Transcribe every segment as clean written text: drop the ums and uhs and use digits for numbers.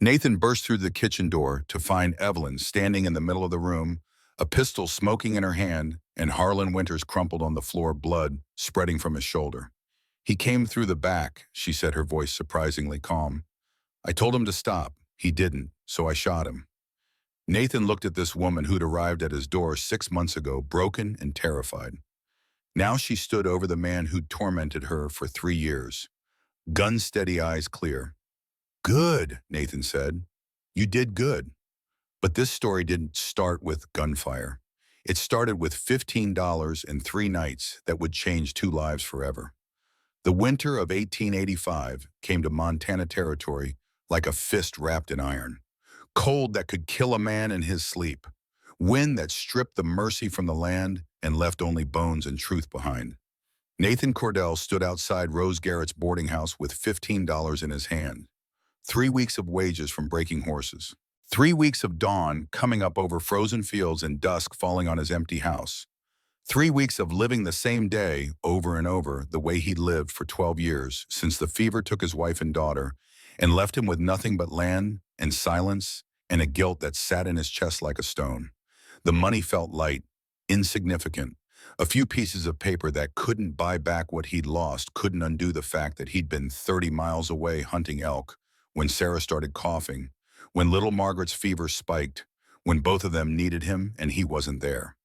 Nathan burst through the kitchen door to find Evelyn standing in the middle of the room, a pistol smoking in her hand, and Harlan Winters crumpled on the floor, blood spreading from his shoulder. "He came through the back," she said, her voice surprisingly calm. "I told him to stop. He didn't, so I shot him." Nathan looked at this woman who'd arrived at his door 6 months ago, broken and terrified. Now she stood over the man who'd tormented her for 3 years, gun-steady, eyes clear. "Good," Nathan said. "You did good." But this story didn't start with gunfire. It started with $15 and 3 nights that would change two lives forever. The winter of 1885 came to Montana Territory like a fist wrapped in iron. Cold that could kill a man in his sleep. Wind that stripped the mercy from the land and left only bones and truth behind. Nathan Cordell stood outside Rose Garrett's boarding house with $15 in his hand. 3 weeks of wages from breaking horses. 3 weeks of dawn coming up over frozen fields and dusk falling on his empty house. 3 weeks of living the same day over and over the way he'd lived for 12 years since the fever took his wife and daughter and left him with nothing but land and silence and a guilt that sat in his chest like a stone. The money felt light, insignificant. A few pieces of paper that couldn't buy back what he'd lost, couldn't undo the fact that he'd been 30 miles away hunting elk when Sarah started coughing, when little Margaret's fever spiked, when both of them needed him and he wasn't there.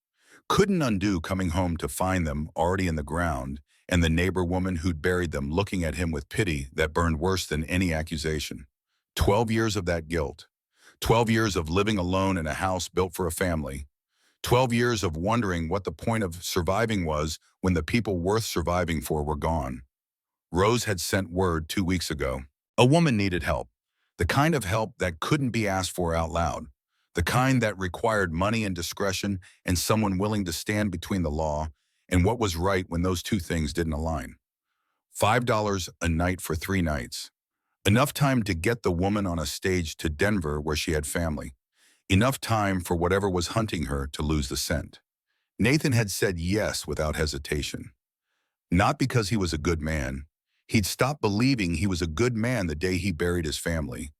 Couldn't undo coming home to find them already in the ground and the neighbor woman who'd buried them looking at him with pity that burned worse than any accusation. 12 years of that guilt. 12 years of living alone in a house built for a family. 12 years of wondering what the point of surviving was when the people worth surviving for were gone. Rose had sent word 2 weeks ago. A woman needed help. The kind of help that couldn't be asked for out loud. The kind that required money and discretion and someone willing to stand between the law and what was right when those two things didn't align. $5 a night for 3 nights. Enough time to get the woman on a stage to Denver where she had family. Enough time for whatever was hunting her to lose the scent. Nathan had said yes without hesitation. Not because he was a good man. He'd stopped believing he was a good man the day he buried his family.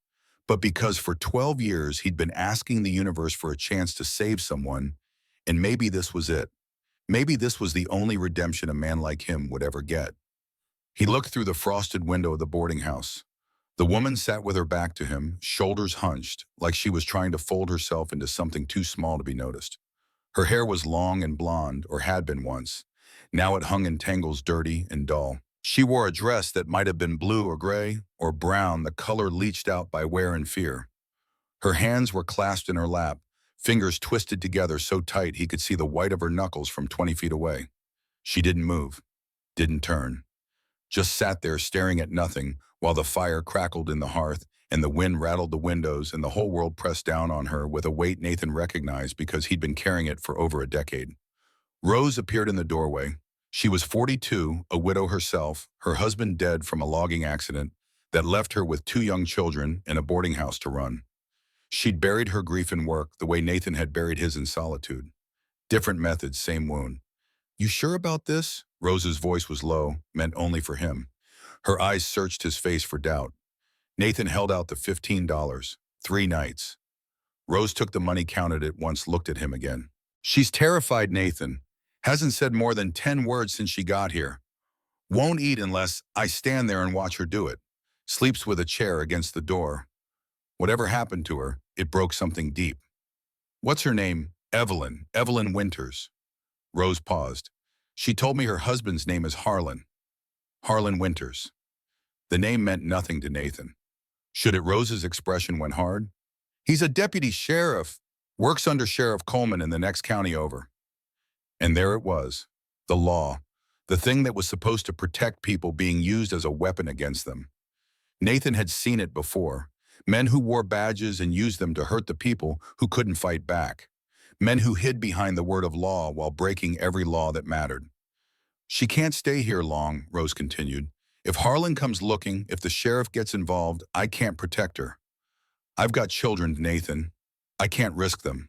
But because for 12 years he'd been asking the universe for a chance to save someone, and maybe this was it. Maybe this was the only redemption a man like him would ever get. He looked through the frosted window of the boarding house. The woman sat with her back to him, shoulders hunched, like she was trying to fold herself into something too small to be noticed. Her hair was long and blonde, or had been once. Now it hung in tangles, dirty and dull. She wore a dress that might have been blue or gray or brown, the color leached out by wear and fear. Her hands were clasped in her lap, fingers twisted together so tight he could see the white of her knuckles from 20 feet away. She didn't move, didn't turn. Just sat there staring at nothing while the fire crackled in the hearth and the wind rattled the windows and the whole world pressed down on her with a weight Nathan recognized because he'd been carrying it for over a decade. Rose appeared in the doorway. She was 42, a widow herself, her husband dead from a logging accident that left her with 2 young children and a boarding house to run. She'd buried her grief in work the way Nathan had buried his in solitude. Different methods, same wound. "You sure about this?" Rose's voice was low, meant only for him. Her eyes searched his face for doubt. Nathan held out the $15, 3 nights. Rose took the money, counted it once, looked at him again. "She's terrified, Nathan. Hasn't said more than 10 words since she got here. Won't eat unless I stand there and watch her do it. Sleeps with a chair against the door. Whatever happened to her, it broke something deep." "What's her name?" "Evelyn. Evelyn Winters." Rose paused. "She told me her husband's name is Harlan. Harlan Winters." The name meant nothing to Nathan. Should it? Rose's expression went hard. "He's a deputy sheriff. Works under Sheriff Coleman in the next county over." And there it was. The law. The thing that was supposed to protect people being used as a weapon against them. Nathan had seen it before. Men who wore badges and used them to hurt the people who couldn't fight back. Men who hid behind the word of law while breaking every law that mattered. "She can't stay here long," Rose continued. "If Harlan comes looking, if the sheriff gets involved, I can't protect her. I've got children, Nathan. I can't risk them."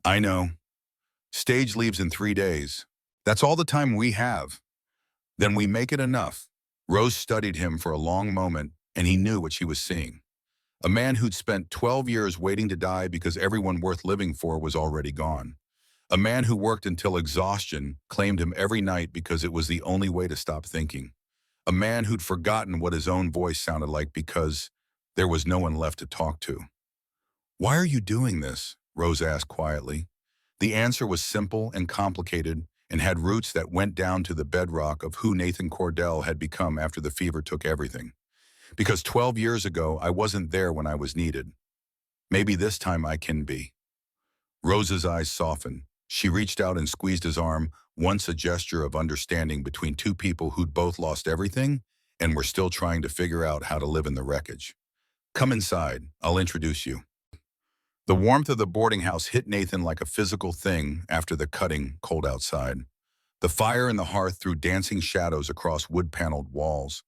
"I know. Stage leaves in 3 days. That's all the time we have. Then we make it enough." Rose studied him for a long moment, and he knew what she was seeing. A man who'd spent 12 years waiting to die because everyone worth living for was already gone. A man who worked until exhaustion claimed him every night because it was the only way to stop thinking. A man who'd forgotten what his own voice sounded like because there was no one left to talk to. "Why are you doing this?" Rose asked quietly. The answer was simple and complicated and had roots that went down to the bedrock of who Nathan Cordell had become after the fever took everything. Because 12 years ago, I wasn't there when I was needed. Maybe this time I can be. Rose's eyes softened. She reached out and squeezed his arm, once a gesture of understanding between two people who'd both lost everything and were still trying to figure out how to live in the wreckage. "Come inside. I'll introduce you." The warmth of the boarding house hit Nathan like a physical thing after the cutting cold outside. The fire in the hearth threw dancing shadows across wood-paneled walls.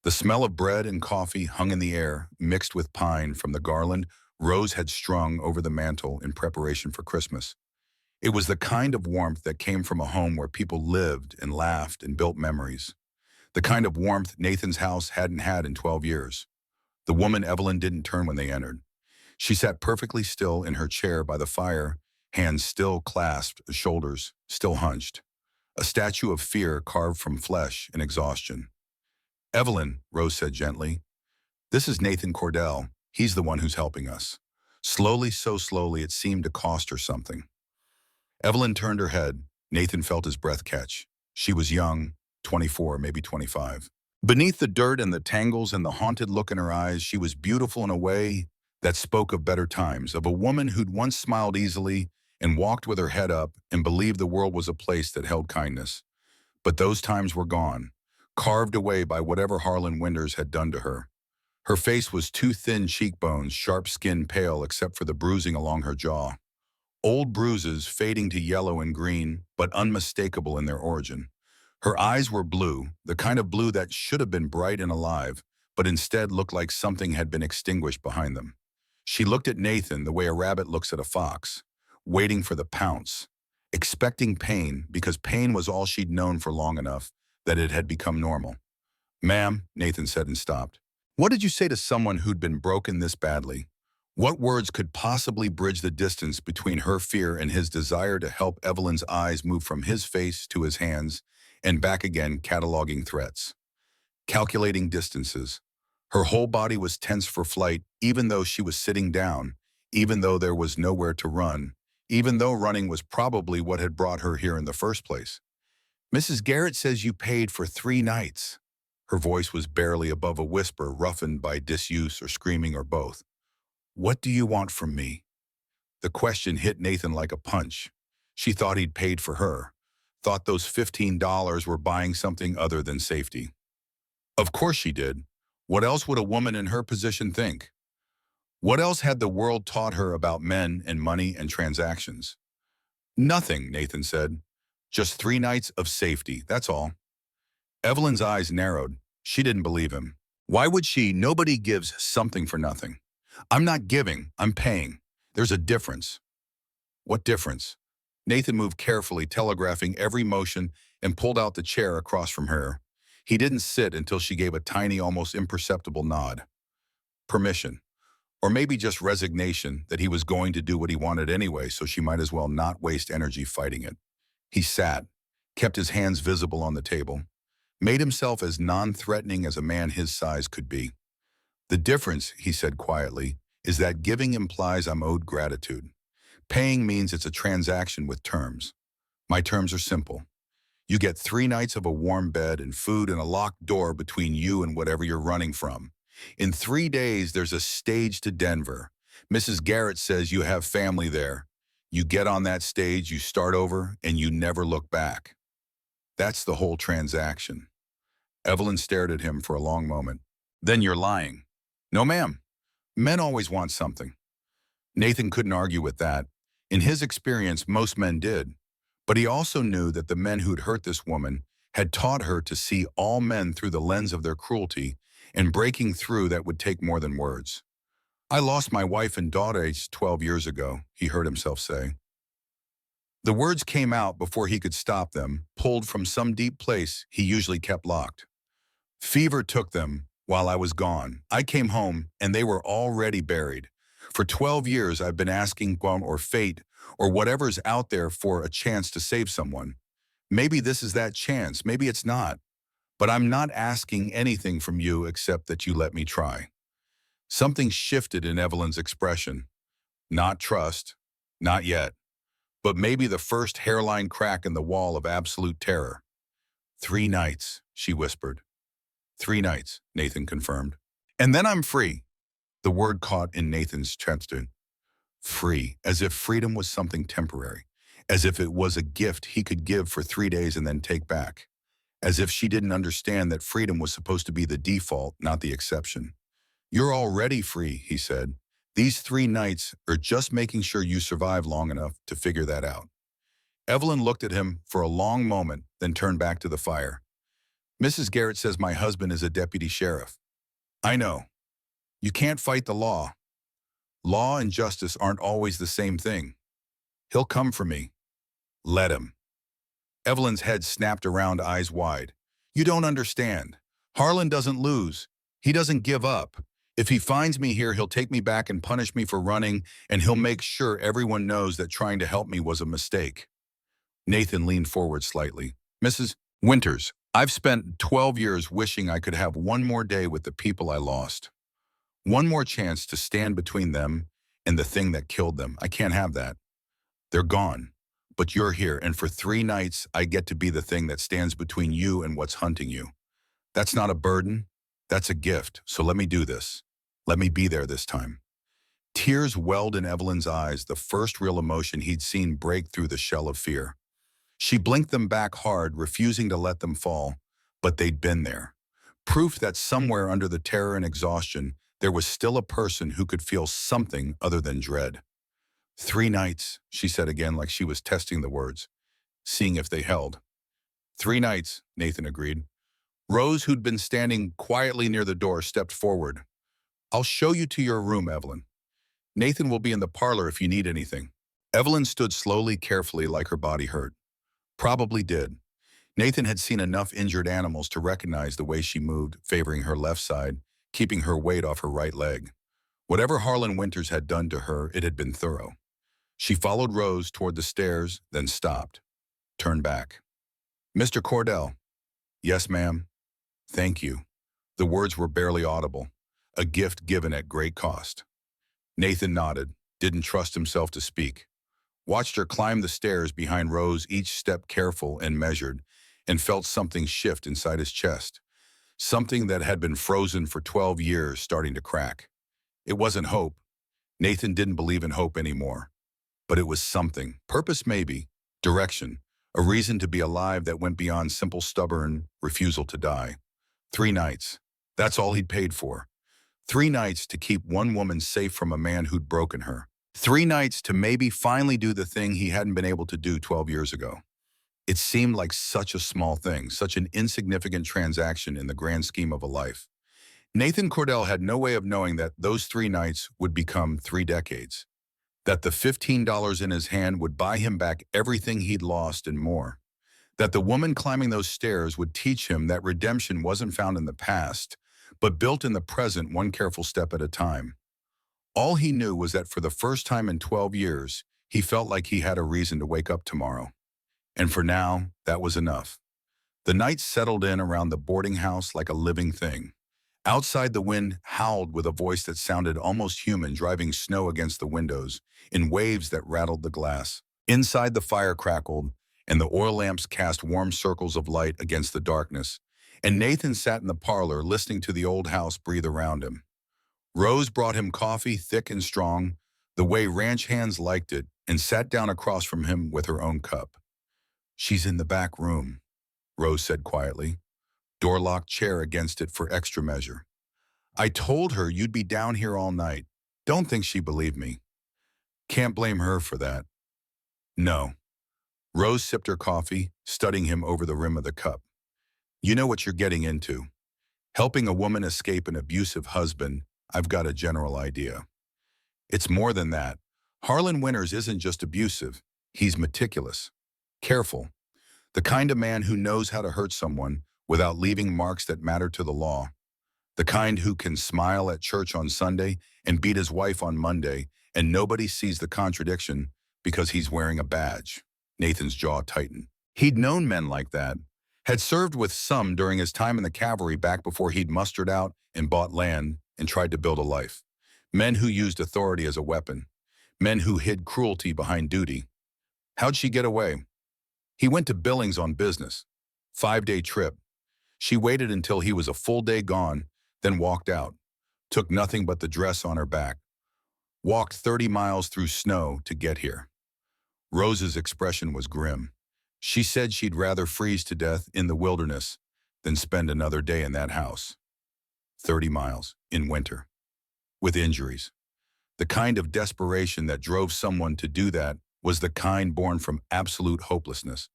The smell of bread and coffee hung in the air, mixed with pine from the garland Rose had strung over the mantel in preparation for Christmas. It was the kind of warmth that came from a home where people lived and laughed and built memories. The kind of warmth Nathan's house hadn't had in 12 years. The woman Evelyn didn't turn when they entered. She sat perfectly still in her chair by the fire, hands still clasped, shoulders still hunched. A statue of fear carved from flesh and exhaustion. "Evelyn," Rose said gently, "this is Nathan Cordell. He's the one who's helping us." Slowly, so slowly, it seemed to cost her something. Evelyn turned her head. Nathan felt his breath catch. She was young, 24, maybe 25. Beneath the dirt and the tangles and the haunted look in her eyes, she was beautiful in a way that spoke of better times, of a woman who'd once smiled easily and walked with her head up and believed the world was a place that held kindness. But those times were gone, carved away by whatever Harlan Winters had done to her. Her face was two thin cheekbones, sharp skin pale except for the bruising along her jaw. Old bruises fading to yellow and green, but unmistakable in their origin. Her eyes were blue, the kind of blue that should have been bright and alive, but instead looked like something had been extinguished behind them. She looked at Nathan the way a rabbit looks at a fox, waiting for the pounce, expecting pain because pain was all she'd known for long enough that it had become normal. "Ma'am," Nathan said and stopped. What did you say to someone who'd been broken this badly? What words could possibly bridge the distance between her fear and his desire to help? Evelyn's eyes moved from his face to his hands and back again, cataloging threats, calculating distances. Her whole body was tense for flight, even though she was sitting down, even though there was nowhere to run, even though running was probably what had brought her here in the first place. "Mrs. Garrett says you paid for 3 nights. Her voice was barely above a whisper, roughened by disuse or screaming or both. "What do you want from me?" The question hit Nathan like a punch. She thought he'd paid for her, thought those $15 were buying something other than safety. Of course she did. What else would a woman in her position think? What else had the world taught her about men and money and transactions? "Nothing," Nathan said. "Just 3 nights of safety, that's all." Evelyn's eyes narrowed. She didn't believe him. Why would she? Nobody gives something for nothing. "I'm not giving, I'm paying. There's a difference." "What difference?" Nathan moved carefully, telegraphing every motion, and pulled out the chair across from her. He didn't sit until she gave a tiny, almost imperceptible nod. Permission. Or maybe just resignation that he was going to do what he wanted anyway, so she might as well not waste energy fighting it. He sat, kept his hands visible on the table, made himself as non-threatening as a man his size could be. "The difference," he said quietly, "is that giving implies I'm owed gratitude. Paying means it's a transaction with terms. My terms are simple. You get 3 nights of a warm bed and food and a locked door between you and whatever you're running from. In 3 days, there's a stage to Denver. Mrs. Garrett says you have family there. You get on that stage, you start over, and you never look back. That's the whole transaction." Evelyn stared at him for a long moment. "Then you're lying." "No, ma'am. Men always want something." Nathan couldn't argue with that. In his experience, most men did. But he also knew that the men who'd hurt this woman had taught her to see all men through the lens of their cruelty, and breaking through that would take more than words. "I lost my wife and daughter aged 12 years ago," he heard himself say. The words came out before he could stop them, pulled from some deep place he usually kept locked. "Fever took them. while I was gone. I came home, and they were already buried. For 12 years, I've been asking Guam or fate or whatever's out there for a chance to save someone. Maybe this is that chance, maybe it's not. But I'm not asking anything from you except that you let me try. Something shifted in Evelyn's expression. Not trust, not yet, but maybe the first hairline crack in the wall of absolute terror. 3 nights, she whispered. 3 nights, Nathan confirmed. And then I'm free. The word caught in Nathan's chest. Free, as if freedom was something temporary, as if it was a gift he could give for 3 days and then take back, as if she didn't understand that freedom was supposed to be the default, not the exception. You're already free, he said. These 3 nights are just making sure you survive long enough to figure that out. Evelyn looked at him for a long moment, then turned back to the fire. Mrs. Garrett says my husband is a deputy sheriff. I know. You can't fight the law. Law and justice aren't always the same thing. He'll come for me. Let him. Evelyn's head snapped around, eyes wide. You don't understand. Harlan doesn't lose. He doesn't give up. If he finds me here, he'll take me back and punish me for running, and he'll make sure everyone knows that trying to help me was a mistake. Nathan leaned forward slightly. Mrs. Winters, I've spent 12 years wishing I could have one more day with the people I lost. One more chance to stand between them and the thing that killed them. I can't have that. They're gone. But you're here, and for 3 nights, I get to be the thing that stands between you and what's hunting you. That's not a burden. That's a gift. So let me do this. Let me be there this time. Tears welled in Evelyn's eyes, the first real emotion he'd seen break through the shell of fear. She blinked them back hard, refusing to let them fall, but they'd been there. Proof that somewhere under the terror and exhaustion, there was still a person who could feel something other than dread. 3 nights, she said again like she was testing the words, seeing if they held. 3 nights, Nathan agreed. Rose, who'd been standing quietly near the door, stepped forward. I'll show you to your room, Evelyn. Nathan will be in the parlor if you need anything. Evelyn stood slowly, carefully, like her body hurt. Probably did. Nathan had seen enough injured animals to recognize the way she moved, favoring her left side, keeping her weight off her right leg. Whatever Harlan Winters had done to her, it had been thorough. She followed Rose toward the stairs, then stopped, turned back. Mr. Cordell. Yes, ma'am. Thank you. The words were barely audible, a gift given at great cost. Nathan nodded, didn't trust himself to speak. Watched her climb the stairs behind Rose, each step careful and measured, and felt something shift inside his chest. Something that had been frozen for 12 years starting to crack. It wasn't hope. Nathan didn't believe in hope anymore. But it was something, purpose maybe, direction, a reason to be alive that went beyond simple stubborn refusal to die. 3 nights. That's all he'd paid for. 3 nights to keep one woman safe from a man who'd broken her. 3 nights to maybe finally do the thing he hadn't been able to do 12 years ago. It seemed like such a small thing, such an insignificant transaction in the grand scheme of a life. Nathan Cordell had no way of knowing that those 3 nights would become 3 decades. That the $15 in his hand would buy him back everything he'd lost and more. That the woman climbing those stairs would teach him that redemption wasn't found in the past, but built in the present, one careful step at a time. All he knew was that for the first time in 12 years, he felt like he had a reason to wake up tomorrow. And for now, that was enough. The night settled in around the boarding house like a living thing. Outside, the wind howled with a voice that sounded almost human, driving snow against the windows in waves that rattled the glass. Inside, the fire crackled, and the oil lamps cast warm circles of light against the darkness. And Nathan sat in the parlor, listening to the old house breathe around him. Rose brought him coffee, thick and strong, the way ranch hands liked it, and sat down across from him with her own cup. She's in the back room, Rose said quietly. Door-locked chair against it for extra measure. I told her you'd be down here all night. Don't think she believed me. Can't blame her for that. No. Rose sipped her coffee, studying him over the rim of the cup. You know what you're getting into. Helping a woman escape an abusive husband, I've got a general idea. It's more than that. Harlan Winters isn't just abusive. He's meticulous. Careful. The kind of man who knows how to hurt someone without leaving marks that matter to the law. The kind who can smile at church on Sunday and beat his wife on Monday, and nobody sees the contradiction because he's wearing a badge. Nathan's jaw tightened. He'd known men like that, had served with some during his time in the cavalry back before he'd mustered out and bought land and tried to build a life. Men who used authority as a weapon. Men who hid cruelty behind duty. How'd she get away? He went to Billings on business. 5-day trip. She waited until he was a full day gone, then walked out. Took nothing but the dress on her back. Walked 30 miles through snow to get here. Rose's expression was grim. She said she'd rather freeze to death in the wilderness than spend another day in that house. 30 miles, in winter. With injuries. The kind of desperation that drove someone to do that was the kind born from absolute hopelessness,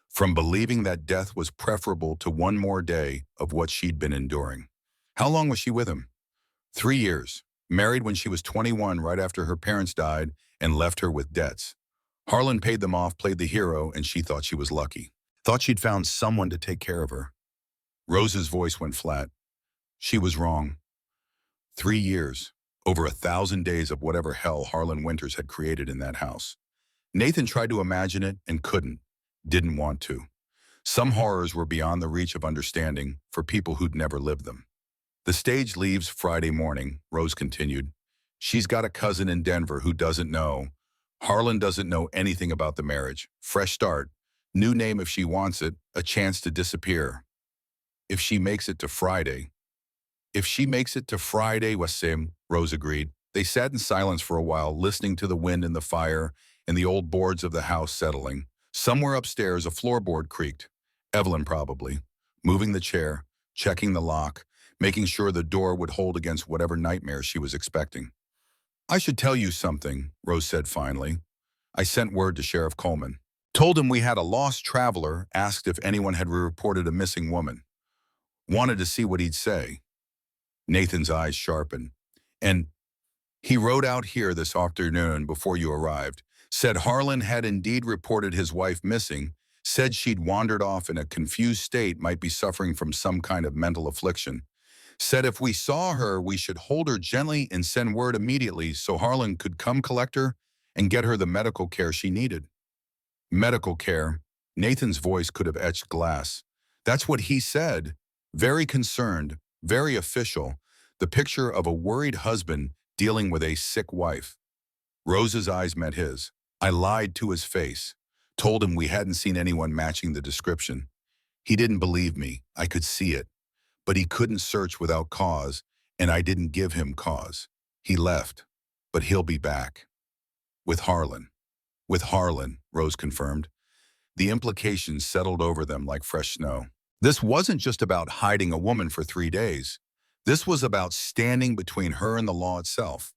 from believing that death was preferable to one more day of what she'd been enduring. How long was she with him? 3 years. Married when she was 21 right after her parents died and left her with debts. Harlan paid them off, played the hero, and she thought she was lucky. Thought she'd found someone to take care of her. Rose's voice went flat. She was wrong. 3 years. Over 1,000 days of whatever hell Harlan Winters had created in that house. Nathan tried to imagine it and couldn't, didn't want to. Some horrors were beyond the reach of understanding for people who'd never lived them. The stage leaves Friday morning, Rose continued. She's got a cousin in Denver who doesn't know. Harlan doesn't know anything about the marriage. Fresh start. New name if she wants it, a chance to disappear. If she makes it to Friday. If she makes it to Friday, Wasim, Rose agreed. They sat in silence for a while, listening to the wind and the fire and the old boards of the house settling. Somewhere upstairs, a floorboard creaked. Evelyn probably. Moving the chair, checking the lock, making sure the door would hold against whatever nightmare she was expecting. I should tell you something, Rose said finally. I sent word to Sheriff Coleman. Told him we had a lost traveler, asked if anyone had reported a missing woman. Wanted to see what he'd say. Nathan's eyes sharpened. And he rode out here this afternoon before you arrived. Said Harlan had indeed reported his wife missing. Said she'd wandered off in a confused state, might be suffering from some kind of mental affliction. Said if we saw her, we should hold her gently and send word immediately so Harlan could come collect her and get her the medical care she needed. Medical care. Nathan's voice could have etched glass. That's what he said. Very concerned, very official. The picture of a worried husband dealing with a sick wife. Rose's eyes met his. I lied to his face. Told him we hadn't seen anyone matching the description. He didn't believe me. I could see it. But he couldn't search without cause, and I didn't give him cause. He left, but he'll be back. With Harlan. With Harlan, Rose confirmed. The implications settled over them like fresh snow. This wasn't just about hiding a woman for 3 days. This was about standing between her and the law itself.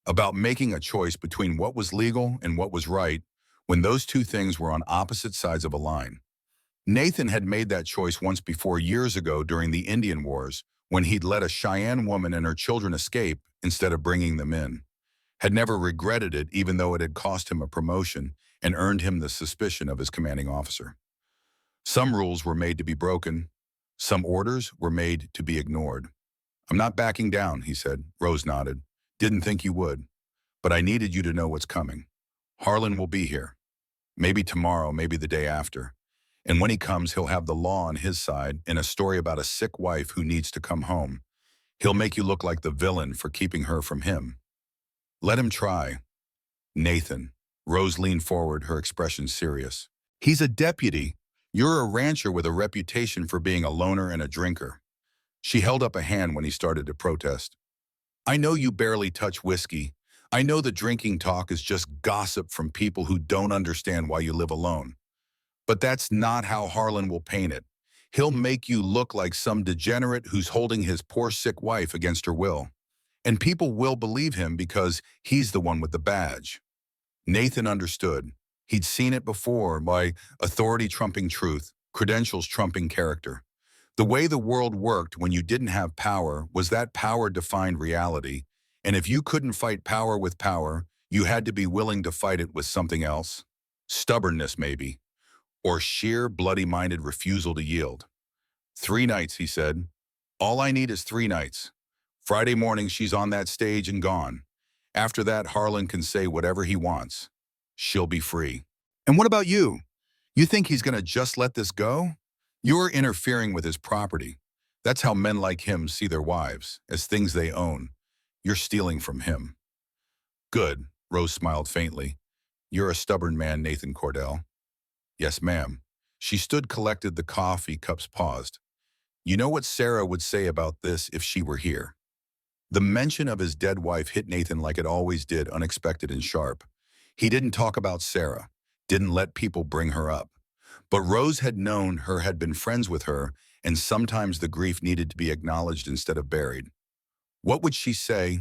About making a choice between what was legal and what was right when those two things were on opposite sides of a line. Nathan had made that choice once before years ago during the Indian Wars when he'd let a Cheyenne woman and her children escape instead of bringing them in. Had never regretted it even though it had cost him a promotion and earned him the suspicion of his commanding officer. Some rules were made to be broken. Some orders were made to be ignored. I'm not backing down, he said. Rose nodded. Didn't think you would. But I needed you to know what's coming. Harlan will be here. Maybe tomorrow, maybe the day after. And when he comes, he'll have the law on his side and a story about a sick wife who needs to come home. He'll make you look like the villain for keeping her from him. Let him try. Nathan. Rose leaned forward, her expression serious. He's a deputy. You're a rancher with a reputation for being a loner and a drinker. She held up a hand when he started to protest. I know you barely touch whiskey. I know the drinking talk is just gossip from people who don't understand why you live alone. But that's not how Harlan will paint it. He'll make you look like some degenerate who's holding his poor sick wife against her will. And people will believe him because he's the one with the badge. Nathan understood. He'd seen it before by authority trumping truth, credentials trumping character. The way the world worked when you didn't have power was that power defined reality, and if you couldn't fight power with power, you had to be willing to fight it with something else. Stubbornness, maybe, or sheer bloody-minded refusal to yield. 3 nights, he said. All I need is 3 nights. Friday morning, she's on that stage and gone. After that, Harlan can say whatever he wants. She'll be free. And what about you? You think he's going to just let this go? You're interfering with his property. That's how men like him see their wives, as things they own. You're stealing from him. Good, Rose smiled faintly. You're a stubborn man, Nathan Cordell. Yes, ma'am. She stood collected, the coffee cups paused. You know what Sarah would say about this if she were here? The mention of his dead wife hit Nathan like it always did, unexpected and sharp. He didn't talk about Sarah, didn't let people bring her up. But Rose had known her, had been friends with her, and sometimes the grief needed to be acknowledged instead of buried. What would she say?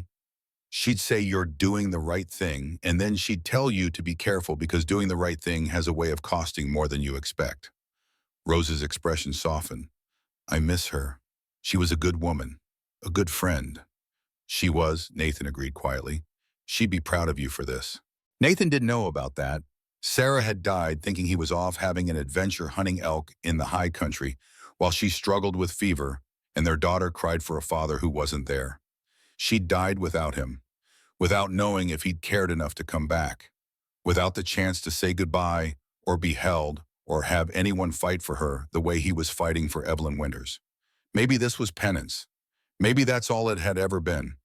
She'd say you're doing the right thing, and then she'd tell you to be careful because doing the right thing has a way of costing more than you expect. Rose's expression softened. I miss her. She was a good woman, a good friend. She was, Nathan agreed quietly. She'd be proud of you for this. Nathan didn't know about that. Sarah had died thinking he was off having an adventure hunting elk in the high country while she struggled with fever, and their daughter cried for a father who wasn't there. She died without him, without knowing if he'd cared enough to come back, without the chance to say goodbye or be held or have anyone fight for her the way he was fighting for Evelyn Winters. Maybe this was penance. Maybe that's all it had ever been.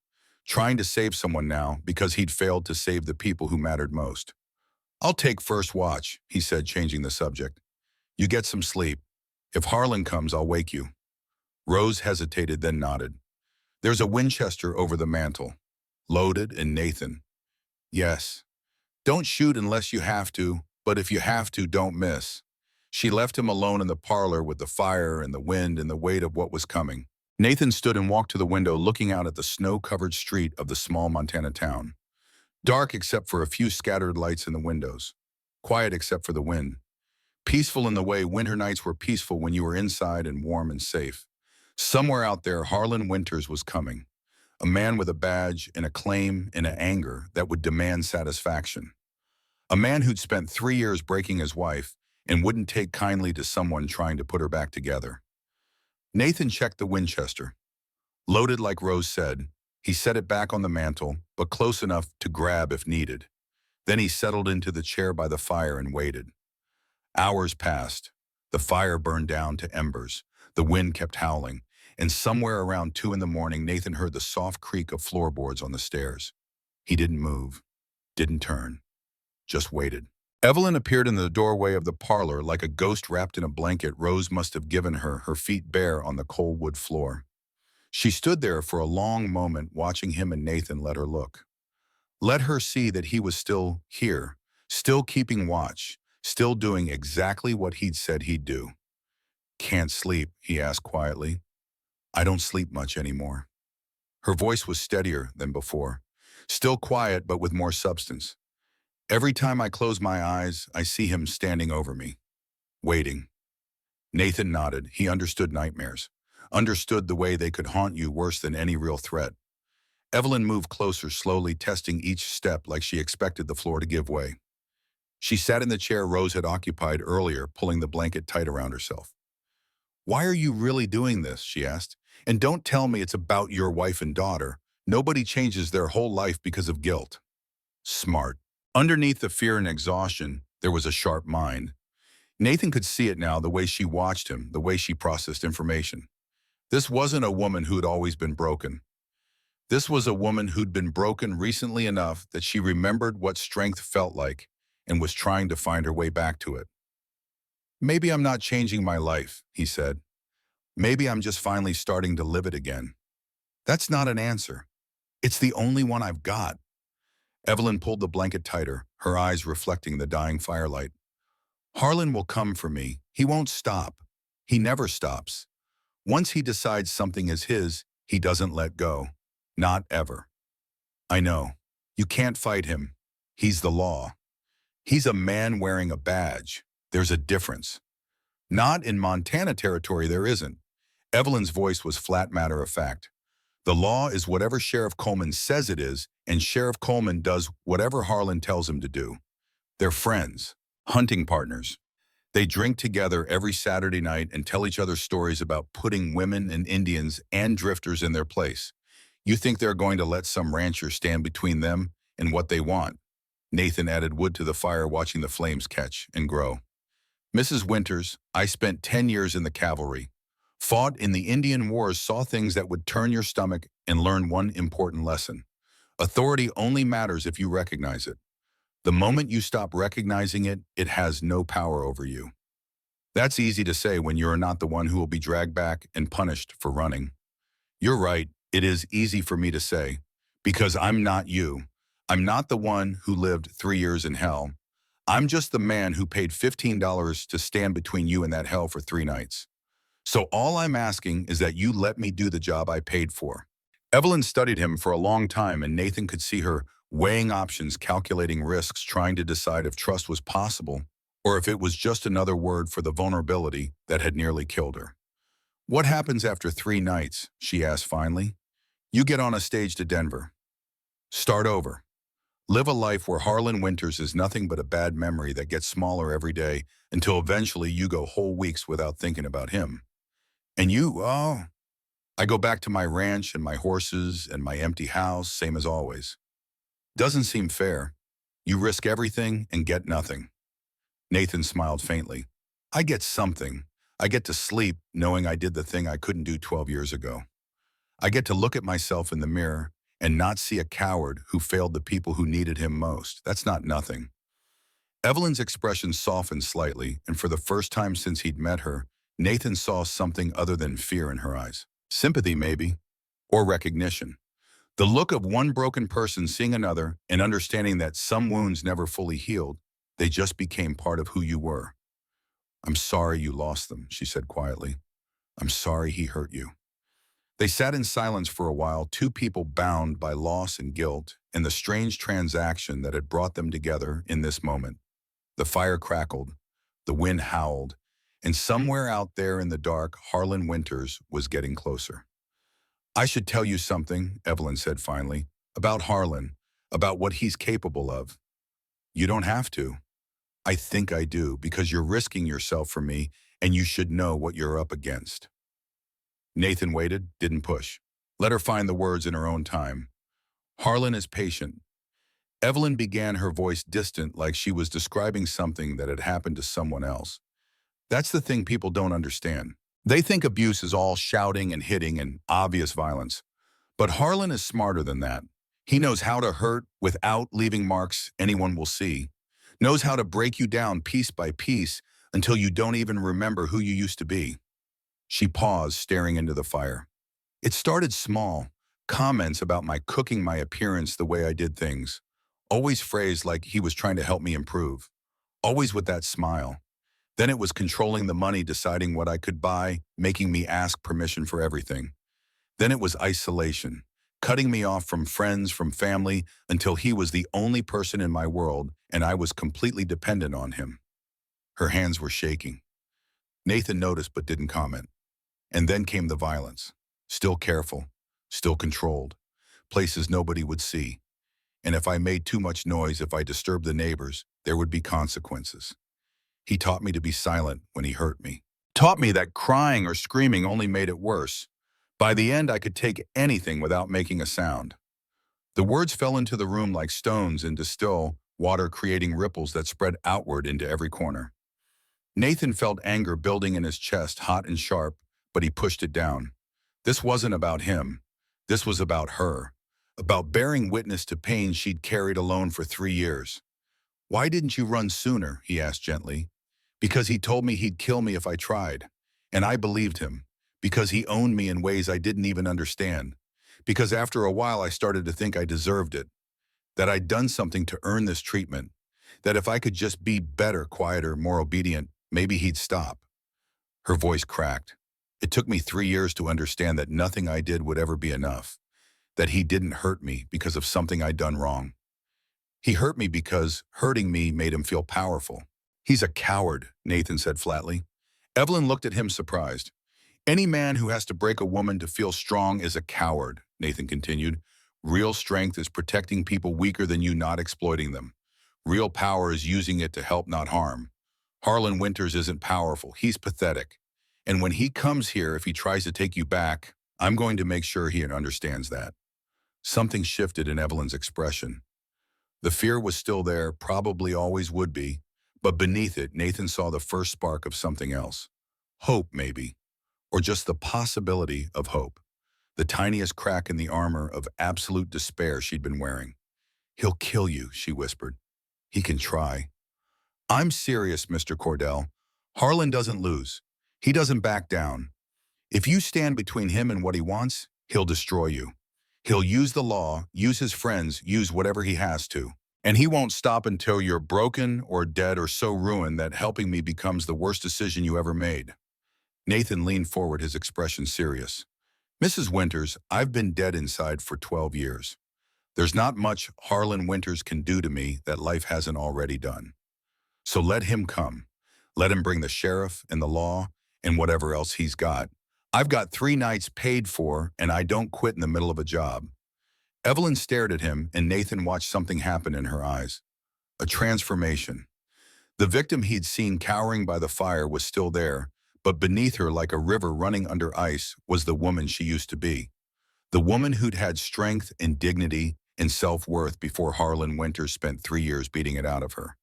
Trying to save someone now because he'd failed to save the people who mattered most. I'll take first watch, he said, changing the subject. You get some sleep. If Harlan comes, I'll wake you. Rose hesitated, then nodded. There's a Winchester over the mantel. Loaded, and Nathan. Yes. Don't shoot unless you have to, but if you have to, don't miss. She left him alone in the parlor with the fire and the wind and the weight of what was coming. Nathan stood and walked to the window, looking out at the snow-covered street of the small Montana town. Dark except for a few scattered lights in the windows. Quiet except for the wind. Peaceful in the way winter nights were peaceful when you were inside and warm and safe. Somewhere out there, Harlan Winters was coming. A man with a badge and a claim and an anger that would demand satisfaction. A man who'd spent 3 years breaking his wife and wouldn't take kindly to someone trying to put her back together. Nathan checked the Winchester. Loaded like Rose said, he set it back on the mantel, but close enough to grab if needed. Then he settled into the chair by the fire and waited. Hours passed. The fire burned down to embers. The wind kept howling, and somewhere around 2 in the morning, Nathan heard the soft creak of floorboards on the stairs. He didn't move, didn't turn, just waited. Evelyn appeared in the doorway of the parlor like a ghost wrapped in a blanket Rose must have given her, her feet bare on the cold wood floor. She stood there for a long moment, watching him and Nathan let her look. Let her see that he was still here, still keeping watch, still doing exactly what he'd said he'd do. Can't sleep, he asked quietly. I don't sleep much anymore. Her voice was steadier than before, still quiet but with more substance. Every time I close my eyes, I see him standing over me, waiting. Nathan nodded. He understood nightmares, understood the way they could haunt you worse than any real threat. Evelyn moved closer, slowly testing each step like she expected the floor to give way. She sat in the chair Rose had occupied earlier, pulling the blanket tight around herself. Why are you really doing this? She asked. And don't tell me it's about your wife and daughter. Nobody changes their whole life because of guilt. Smart. Underneath the fear and exhaustion, there was a sharp mind. Nathan could see it now, the way she watched him, the way she processed information. This wasn't a woman who'd always been broken. This was a woman who'd been broken recently enough that she remembered what strength felt like and was trying to find her way back to it. Maybe I'm not changing my life, he said. Maybe I'm just finally starting to live it again. That's not an answer. It's the only one I've got. Evelyn pulled the blanket tighter, her eyes reflecting the dying firelight. Harlan will come for me. He won't stop. He never stops. Once he decides something is his, he doesn't let go. Not ever. I know. You can't fight him. He's the law. He's a man wearing a badge. There's a difference. Not in Montana territory, there isn't. Evelyn's voice was flat matter of fact. The law is whatever Sheriff Coleman says it is, and Sheriff Coleman does whatever Harlan tells him to do. They're friends, hunting partners. They drink together every Saturday night and tell each other stories about putting women and Indians and drifters in their place. You think they're going to let some rancher stand between them and what they want? Nathan added wood to the fire, watching the flames catch and grow. Mrs. Winters, I spent 10 years in the cavalry, fought in the Indian Wars, saw things that would turn your stomach, and learned one important lesson. Authority only matters if you recognize it. The moment you stop recognizing it, it has no power over you. That's easy to say when you're not the one who will be dragged back and punished for running. You're right, it is easy for me to say, because I'm not you. I'm not the one who lived 3 years in hell. I'm just the man who paid $15 to stand between you and that hell for 3 nights. So all I'm asking is that you let me do the job I paid for. Evelyn studied him for a long time, and Nathan could see her weighing options, calculating risks, trying to decide if trust was possible or if it was just another word for the vulnerability that had nearly killed her. What happens after 3 nights? She asked finally. You get on a stage to Denver. Start over. Live a life where Harlan Winters is nothing but a bad memory that gets smaller every day until eventually you go whole weeks without thinking about him. And you, oh, I go back to my ranch and my horses and my empty house, same as always. Doesn't seem fair. You risk everything and get nothing. Nathan smiled faintly. I get something. I get to sleep knowing I did the thing I couldn't do 12 years ago. I get to look at myself in the mirror and not see a coward who failed the people who needed him most. That's not nothing. Evelyn's expression softened slightly, and for the first time since he'd met her, Nathan saw something other than fear in her eyes. Sympathy, maybe, or recognition. The look of one broken person seeing another and understanding that some wounds never fully healed, they just became part of who you were. I'm sorry you lost them, she said quietly. I'm sorry he hurt you. They sat in silence for a while, two people bound by loss and guilt and the strange transaction that had brought them together in this moment. The fire crackled, the wind howled, and somewhere out there in the dark, Harlan Winters was getting closer. I should tell you something, Evelyn said finally, about Harlan, about what he's capable of. You don't have to. I think I do, because you're risking yourself for me, and you should know what you're up against. Nathan waited, didn't push. Let her find the words in her own time. Harlan is patient. Evelyn began, her voice distant, like she was describing something that had happened to someone else. That's the thing people don't understand. They think abuse is all shouting and hitting and obvious violence. But Harlan is smarter than that. He knows how to hurt without leaving marks anyone will see. Knows how to break you down piece by piece until you don't even remember who you used to be. She paused, staring into the fire. It started small. Comments about my cooking, my appearance, the way I did things. Always phrased like he was trying to help me improve. Always with that smile. Then it was controlling the money, deciding what I could buy, making me ask permission for everything. Then it was isolation, cutting me off from friends, from family, until he was the only person in my world, and I was completely dependent on him. Her hands were shaking. Nathan noticed but didn't comment. And then came the violence. Still careful, still controlled. Places nobody would see. And if I made too much noise, if I disturbed the neighbors, there would be consequences. He taught me to be silent when he hurt me. Taught me that crying or screaming only made it worse. By the end, I could take anything without making a sound. The words fell into the room like stones into still water, creating ripples that spread outward into every corner. Nathan felt anger building in his chest, hot and sharp, but he pushed it down. This wasn't about him. This was about her. About bearing witness to pain she'd carried alone for 3 years. Why didn't you run sooner? He asked gently. Because he told me he'd kill me if I tried. And I believed him. Because he owned me in ways I didn't even understand. Because after a while I started to think I deserved it. That I'd done something to earn this treatment. That if I could just be better, quieter, more obedient, maybe he'd stop. Her voice cracked. It took me 3 years to understand that nothing I did would ever be enough. That he didn't hurt me because of something I'd done wrong. He hurt me because hurting me made him feel powerful. He's a coward, Nathan said flatly. Evelyn looked at him surprised. Any man who has to break a woman to feel strong is a coward, Nathan continued. Real strength is protecting people weaker than you, not exploiting them. Real power is using it to help, not harm. Harlan Winters isn't powerful. He's pathetic. And when he comes here, if he tries to take you back, I'm going to make sure he understands that. Something shifted in Evelyn's expression. The fear was still there, probably always would be, but beneath it, Nathan saw the first spark of something else. Hope, maybe, or just the possibility of hope. The tiniest crack in the armor of absolute despair she'd been wearing. He'll kill you, she whispered. He can try. I'm serious, Mr. Cordell. Harlan doesn't lose. He doesn't back down. If you stand between him and what he wants, he'll destroy you. He'll use the law, use his friends, use whatever he has to. And he won't stop until you're broken or dead or so ruined that helping me becomes the worst decision you ever made. Nathan leaned forward, his expression serious. Mrs. Winters, I've been dead inside for 12 years. There's not much Harlan Winters can do to me that life hasn't already done. So let him come. Let him bring the sheriff and the law and whatever else he's got. I've got 3 nights paid for, and I don't quit in the middle of a job. Evelyn stared at him, and Nathan watched something happen in her eyes. A transformation. The victim he'd seen cowering by the fire was still there, but beneath her, like a river running under ice, was the woman she used to be. The woman who'd had strength and dignity and self-worth before Harlan Winters spent 3 years beating it out of her.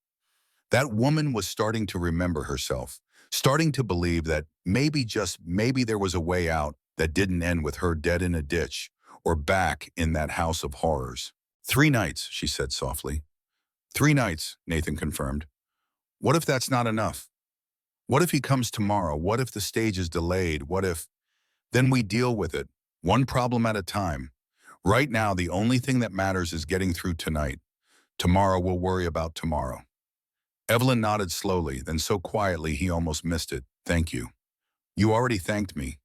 That woman was starting to remember herself, starting to believe that maybe, just maybe, there was a way out that didn't end with her dead in a ditch or back in that house of horrors. 3 nights, she said softly. 3 nights, Nathan confirmed. What if that's not enough? What if he comes tomorrow? What if the stage is delayed? What if... Then we deal with it, one problem at a time. Right now, the only thing that matters is getting through tonight. Tomorrow we'll worry about tomorrow. Evelyn nodded slowly, then so quietly he almost missed it. Thank you. You already thanked me.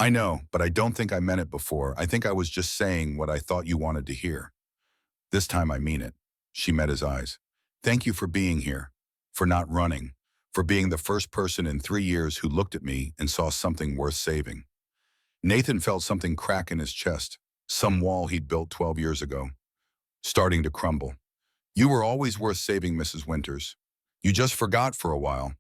I know, but I don't think I meant it before. I think I was just saying what I thought you wanted to hear. This time I mean it. She met his eyes. Thank you for being here, for not running, for being the first person in 3 years who looked at me and saw something worth saving. Nathan felt something crack in his chest, some wall he'd built 12 years ago, starting to crumble. You were always worth saving, Mrs. Winters. You just forgot for a while.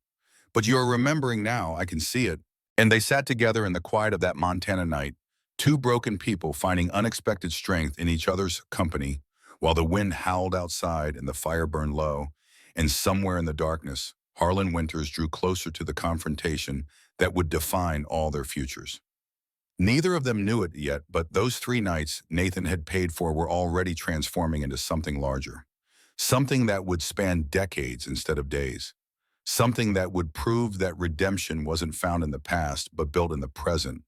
But you're remembering now, I can see it. And they sat together in the quiet of that Montana night, 2 broken people finding unexpected strength in each other's company, while the wind howled outside and the fire burned low, and somewhere in the darkness, Harlan Winters drew closer to the confrontation that would define all their futures. Neither of them knew it yet, but those 3 nights Nathan had paid for were already transforming into something larger. Something that would span decades instead of days. Something that would prove that redemption wasn't found in the past, but built in the present.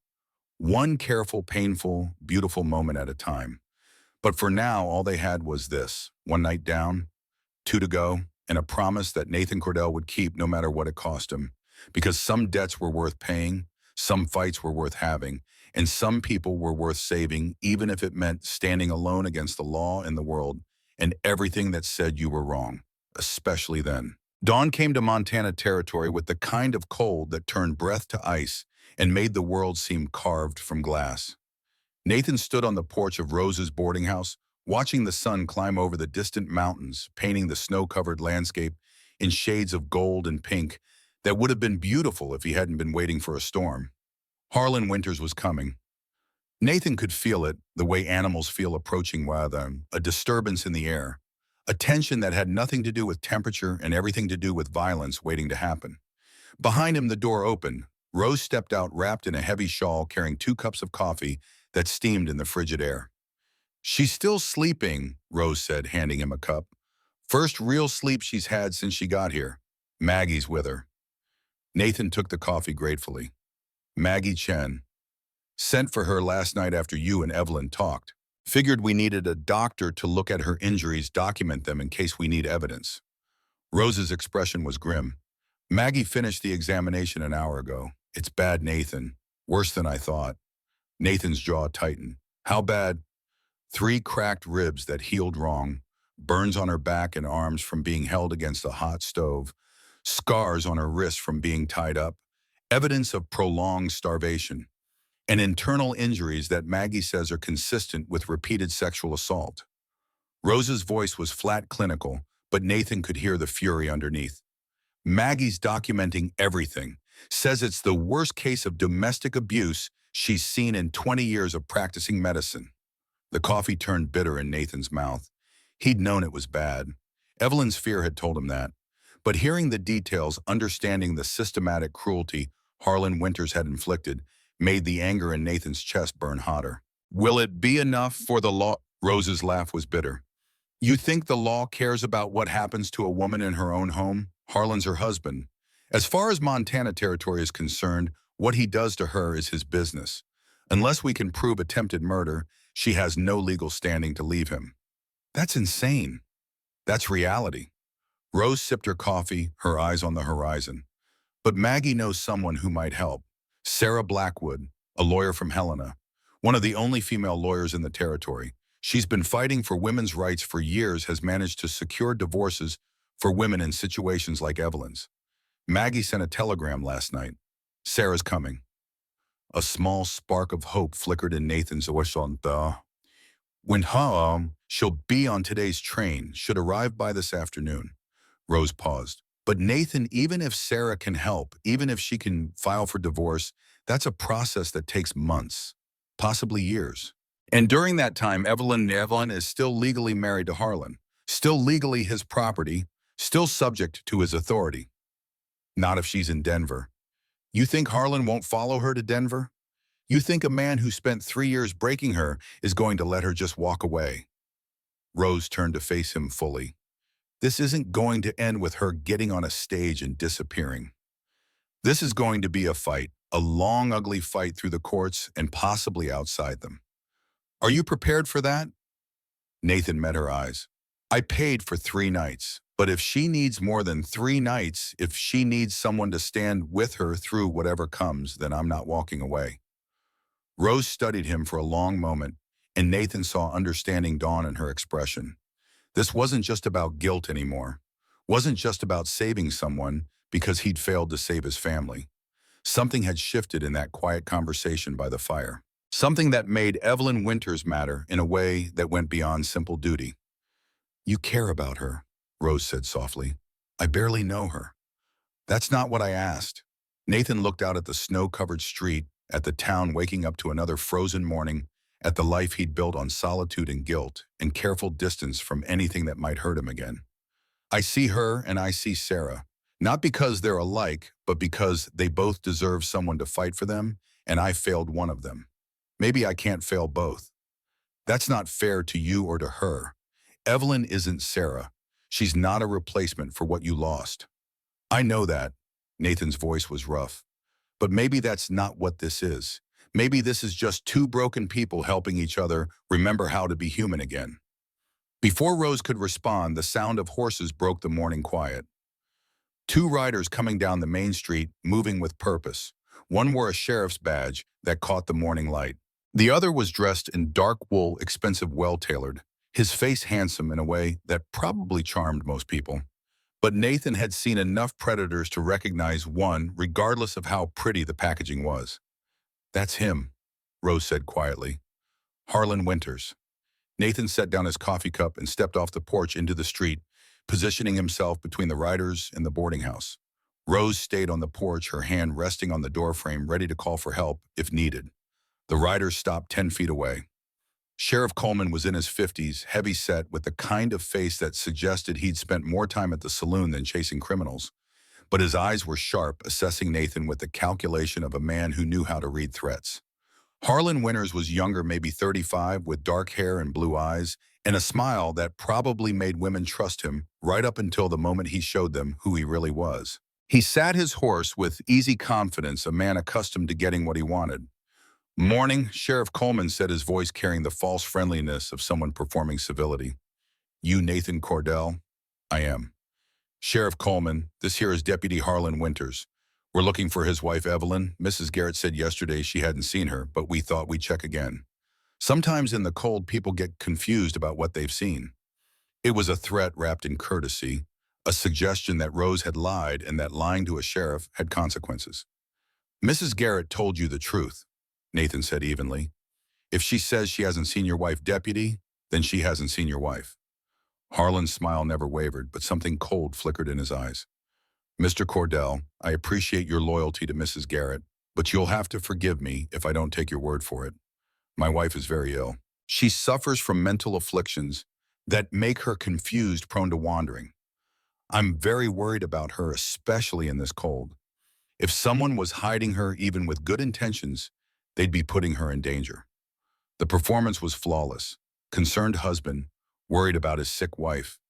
One careful, painful, beautiful moment at a time. But for now, all they had was this. 1 night down, 2 to go, and a promise that Nathan Cordell would keep no matter what it cost him. Because some debts were worth paying, some fights were worth having, and some people were worth saving, even if it meant standing alone against the law and the world, and everything that said you were wrong, especially then. Dawn came to Montana territory with the kind of cold that turned breath to ice and made the world seem carved from glass. Nathan stood on the porch of Rose's boarding house, watching the sun climb over the distant mountains, painting the snow-covered landscape in shades of gold and pink that would have been beautiful if he hadn't been waiting for a storm. Harlan Winters was coming. Nathan could feel it, the way animals feel approaching weather, a disturbance in the air, a tension that had nothing to do with temperature and everything to do with violence waiting to happen. Behind him, the door opened. Rose stepped out wrapped in a heavy shawl, carrying 2 cups of coffee that steamed in the frigid air. She's still sleeping, Rose said, handing him a cup. First real sleep she's had since she got here. Maggie's with her. Nathan took the coffee gratefully. Maggie Chen. Sent for her last night after you and Evelyn talked. Figured we needed a doctor to look at her injuries, document them in case we need evidence. Rose's expression was grim. Maggie finished the examination an hour ago. It's bad, Nathan. Worse than I thought. Nathan's jaw tightened. How bad? 3 cracked ribs that healed wrong, burns on her back and arms from being held against a hot stove, scars on her wrists from being tied up, evidence of prolonged starvation, and internal injuries that Maggie says are consistent with repeated sexual assault. Rose's voice was flat, clinical, but Nathan could hear the fury underneath. Maggie's documenting everything, says it's the worst case of domestic abuse she's seen in 20 years of practicing medicine. The coffee turned bitter in Nathan's mouth. He'd known it was bad. Evelyn's fear had told him that. But hearing the details, understanding the systematic cruelty Harlan Winters had inflicted, made the anger in Nathan's chest burn hotter. Will it be enough for the law? Rose's laugh was bitter. You think the law cares about what happens to a woman in her own home? Harlan's her husband. As far as Montana territory is concerned, what he does to her is his business. Unless we can prove attempted murder, she has no legal standing to leave him. That's insane. That's reality. Rose sipped her coffee, her eyes on the horizon. But Maggie knows someone who might help. Sarah Blackwood, a lawyer from Helena, one of the only female lawyers in the territory. She's been fighting for women's rights for years, has managed to secure divorces for women in situations like Evelyn's. Maggie sent a telegram last night. Sarah's coming. A small spark of hope flickered in Nathan's horizon. When she'll be on today's train, should arrive by this afternoon. Rose paused. But Nathan, even if Sarah can help, even if she can file for divorce, that's a process that takes months, possibly years. And during that time, Evelyn is still legally married to Harlan, still legally his property, still subject to his authority. Not if she's in Denver. You think Harlan won't follow her to Denver? You think a man who spent 3 years breaking her is going to let her just walk away? Rose turned to face him fully. This isn't going to end with her getting on a stage and disappearing. This is going to be a fight, a long, ugly fight through the courts and possibly outside them. Are you prepared for that? Nathan met her eyes. I paid for 3 nights, but if she needs more than 3 nights, if she needs someone to stand with her through whatever comes, then I'm not walking away. Rose studied him for a long moment, and Nathan saw understanding dawn in her expression. This wasn't just about guilt anymore. Wasn't just about saving someone because he'd failed to save his family. Something had shifted in that quiet conversation by the fire. Something that made Evelyn Winters matter in a way that went beyond simple duty. You care about her, Rose said softly. I barely know her. That's not what I asked. Nathan looked out at the snow-covered street, at the town waking up to another frozen morning, at the life he'd built on solitude and guilt and careful distance from anything that might hurt him again. I see her and I see Sarah, not because they're alike, but because they both deserve someone to fight for them, and I failed one of them. Maybe I can't fail both. That's not fair to you or to her. Evelyn isn't Sarah. She's not a replacement for what you lost. I know that. Nathan's voice was rough. But maybe that's not what this is. Maybe this is just 2 broken people helping each other remember how to be human again. Before Rose could respond, the sound of horses broke the morning quiet. 2 riders coming down the main street, moving with purpose. One wore a sheriff's badge that caught the morning light. The other was dressed in dark wool, expensive, well-tailored, his face handsome in a way that probably charmed most people. But Nathan had seen enough predators to recognize one, regardless of how pretty the packaging was. That's him, Rose said quietly. Harlan Winters. Nathan set down his coffee cup and stepped off the porch into the street, positioning himself between the riders and the boarding house. Rose stayed on the porch, her hand resting on the doorframe, ready to call for help if needed. The riders stopped 10 feet away. Sheriff Coleman was in his 50s, heavy-set, with the kind of face that suggested he'd spent more time at the saloon than chasing criminals. But his eyes were sharp, assessing Nathan with the calculation of a man who knew how to read threats. Harlan Winters was younger, maybe 35, with dark hair and blue eyes, and a smile that probably made women trust him right up until the moment he showed them who he really was. He sat his horse with easy confidence, a man accustomed to getting what he wanted. Morning, Sheriff Coleman said, his voice carrying the false friendliness of someone performing civility. You Nathan Cordell? I am. Sheriff Coleman, this here is Deputy Harlan Winters. We're looking for his wife, Evelyn. Mrs. Garrett said yesterday she hadn't seen her, but we thought we'd check again. Sometimes in the cold, people get confused about what they've seen. It was a threat wrapped in courtesy, a suggestion that Rose had lied and that lying to a sheriff had consequences. Mrs. Garrett told you the truth, Nathan said evenly. If she says she hasn't seen your wife, Deputy, then she hasn't seen your wife. Harlan's smile never wavered, but something cold flickered in his eyes. Mr. Cordell, I appreciate your loyalty to Mrs. Garrett, but you'll have to forgive me if I don't take your word for it. My wife is very ill. She suffers from mental afflictions that make her confused, prone to wandering. I'm very worried about her, especially in this cold. If someone was hiding her even with good intentions, they'd be putting her in danger. The performance was flawless. Concerned husband, worried about his sick wife.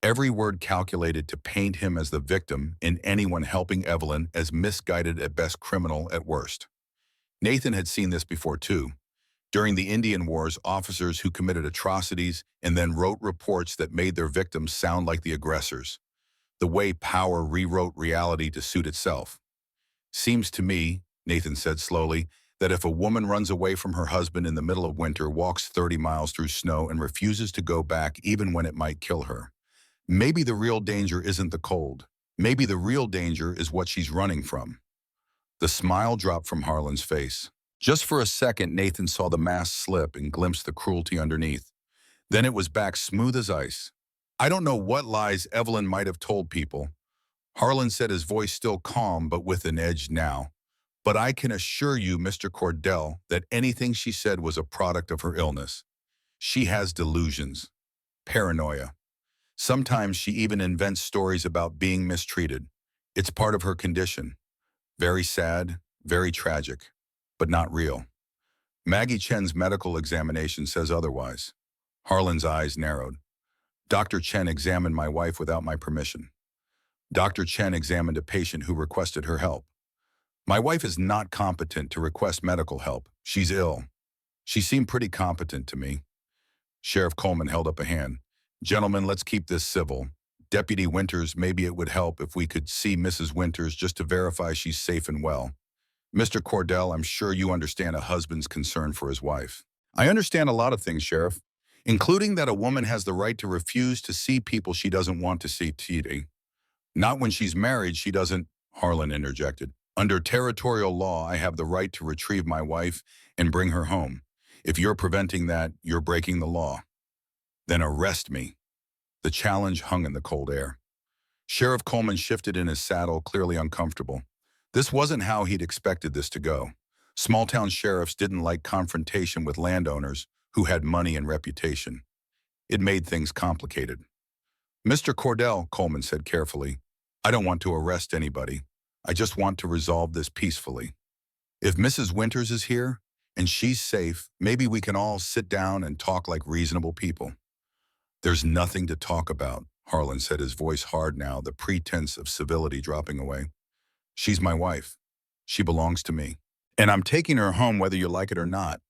Every word calculated to paint him as the victim and anyone helping Evelyn as misguided at best, criminal at worst. Nathan had seen this before too. During the Indian Wars, officers who committed atrocities and then wrote reports that made their victims sound like the aggressors. The way power rewrote reality to suit itself. Seems to me, Nathan said slowly, that if a woman runs away from her husband in the middle of winter, walks 30 miles through snow, and refuses to go back even when it might kill her, maybe the real danger isn't the cold. Maybe the real danger is what she's running from. The smile dropped from Harlan's face. Just for a second, Nathan saw the mask slip and glimpsed the cruelty underneath. Then it was back smooth as ice. I don't know what lies Evelyn might have told people. Harlan said, his voice still calm but with an edge now. But I can assure you, Mr. Cordell, that anything she said was a product of her illness. She has delusions, paranoia. Sometimes she even invents stories about being mistreated. It's part of her condition. Very sad, very tragic, but not real. Maggie Chen's medical examination says otherwise. Harlan's eyes narrowed. Dr. Chen examined my wife without my permission. Dr. Chen examined a patient who requested her help. My wife is not competent to request medical help. She's ill. She seemed pretty competent to me. Sheriff Coleman held up a hand. Gentlemen, let's keep this civil. Deputy Winters, maybe it would help if we could see Mrs. Winters just to verify she's safe and well. Mr. Cordell, I'm sure you understand a husband's concern for his wife. I understand a lot of things, Sheriff, including that a woman has the right to refuse to see people she doesn't want to see. TD. Not when she's married, she doesn't, Harlan interjected. Under territorial law, I have the right to retrieve my wife and bring her home. If you're preventing that, you're breaking the law. Then arrest me. The challenge hung in the cold air. Sheriff Coleman shifted in his saddle, clearly uncomfortable. This wasn't how he'd expected this to go. Small-town sheriffs didn't like confrontation with landowners who had money and reputation. It made things complicated. Mr. Cordell, Coleman said carefully, I don't want to arrest anybody. I just want to resolve this peacefully. If Mrs. Winters is here and she's safe, maybe we can all sit down and talk like reasonable people. There's nothing to talk about, Harlan said, his voice hard now, the pretense of civility dropping away. She's my wife. She belongs to me. And I'm taking her home whether you like it or not.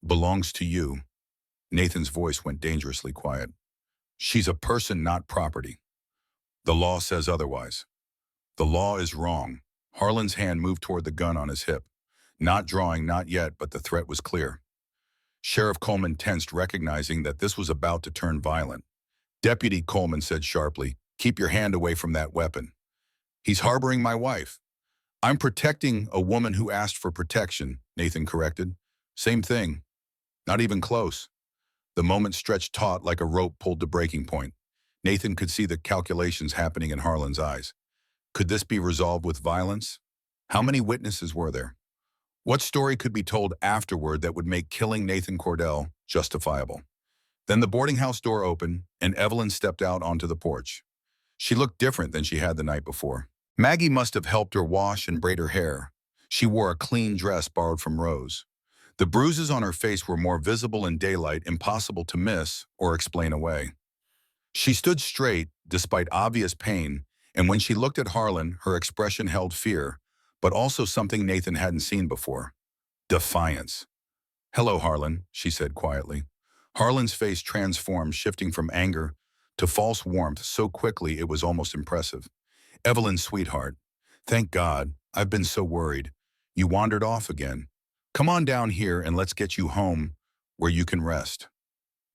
Belongs to you. Nathan's voice went dangerously quiet. She's a person, not property. The law says otherwise. The law is wrong. Harlan's hand moved toward the gun on his hip. Not drawing, not yet, but the threat was clear. Sheriff Coleman tensed, recognizing that this was about to turn violent. Deputy Coleman said sharply, keep your hand away from that weapon. He's harboring my wife. I'm protecting a woman who asked for protection, Nathan corrected. Same thing. Not even close. The moment stretched taut like a rope pulled to breaking point. Nathan could see the calculations happening in Harlan's eyes. Could this be resolved with violence? How many witnesses were there? What story could be told afterward that would make killing Nathan Cordell justifiable? Then the boarding house door opened, and Evelyn stepped out onto the porch. She looked different than she had the night before. Maggie must have helped her wash and braid her hair. She wore a clean dress borrowed from Rose. The bruises on her face were more visible in daylight, impossible to miss or explain away. She stood straight, despite obvious pain, and when she looked at Harlan, her expression held fear, but also something Nathan hadn't seen before. Defiance. Hello, Harlan, she said quietly. Harlan's face transformed, shifting from anger to false warmth so quickly it was almost impressive. Evelyn, sweetheart. Thank God. I've been so worried. You wandered off again. Come on down here and let's get you home where you can rest.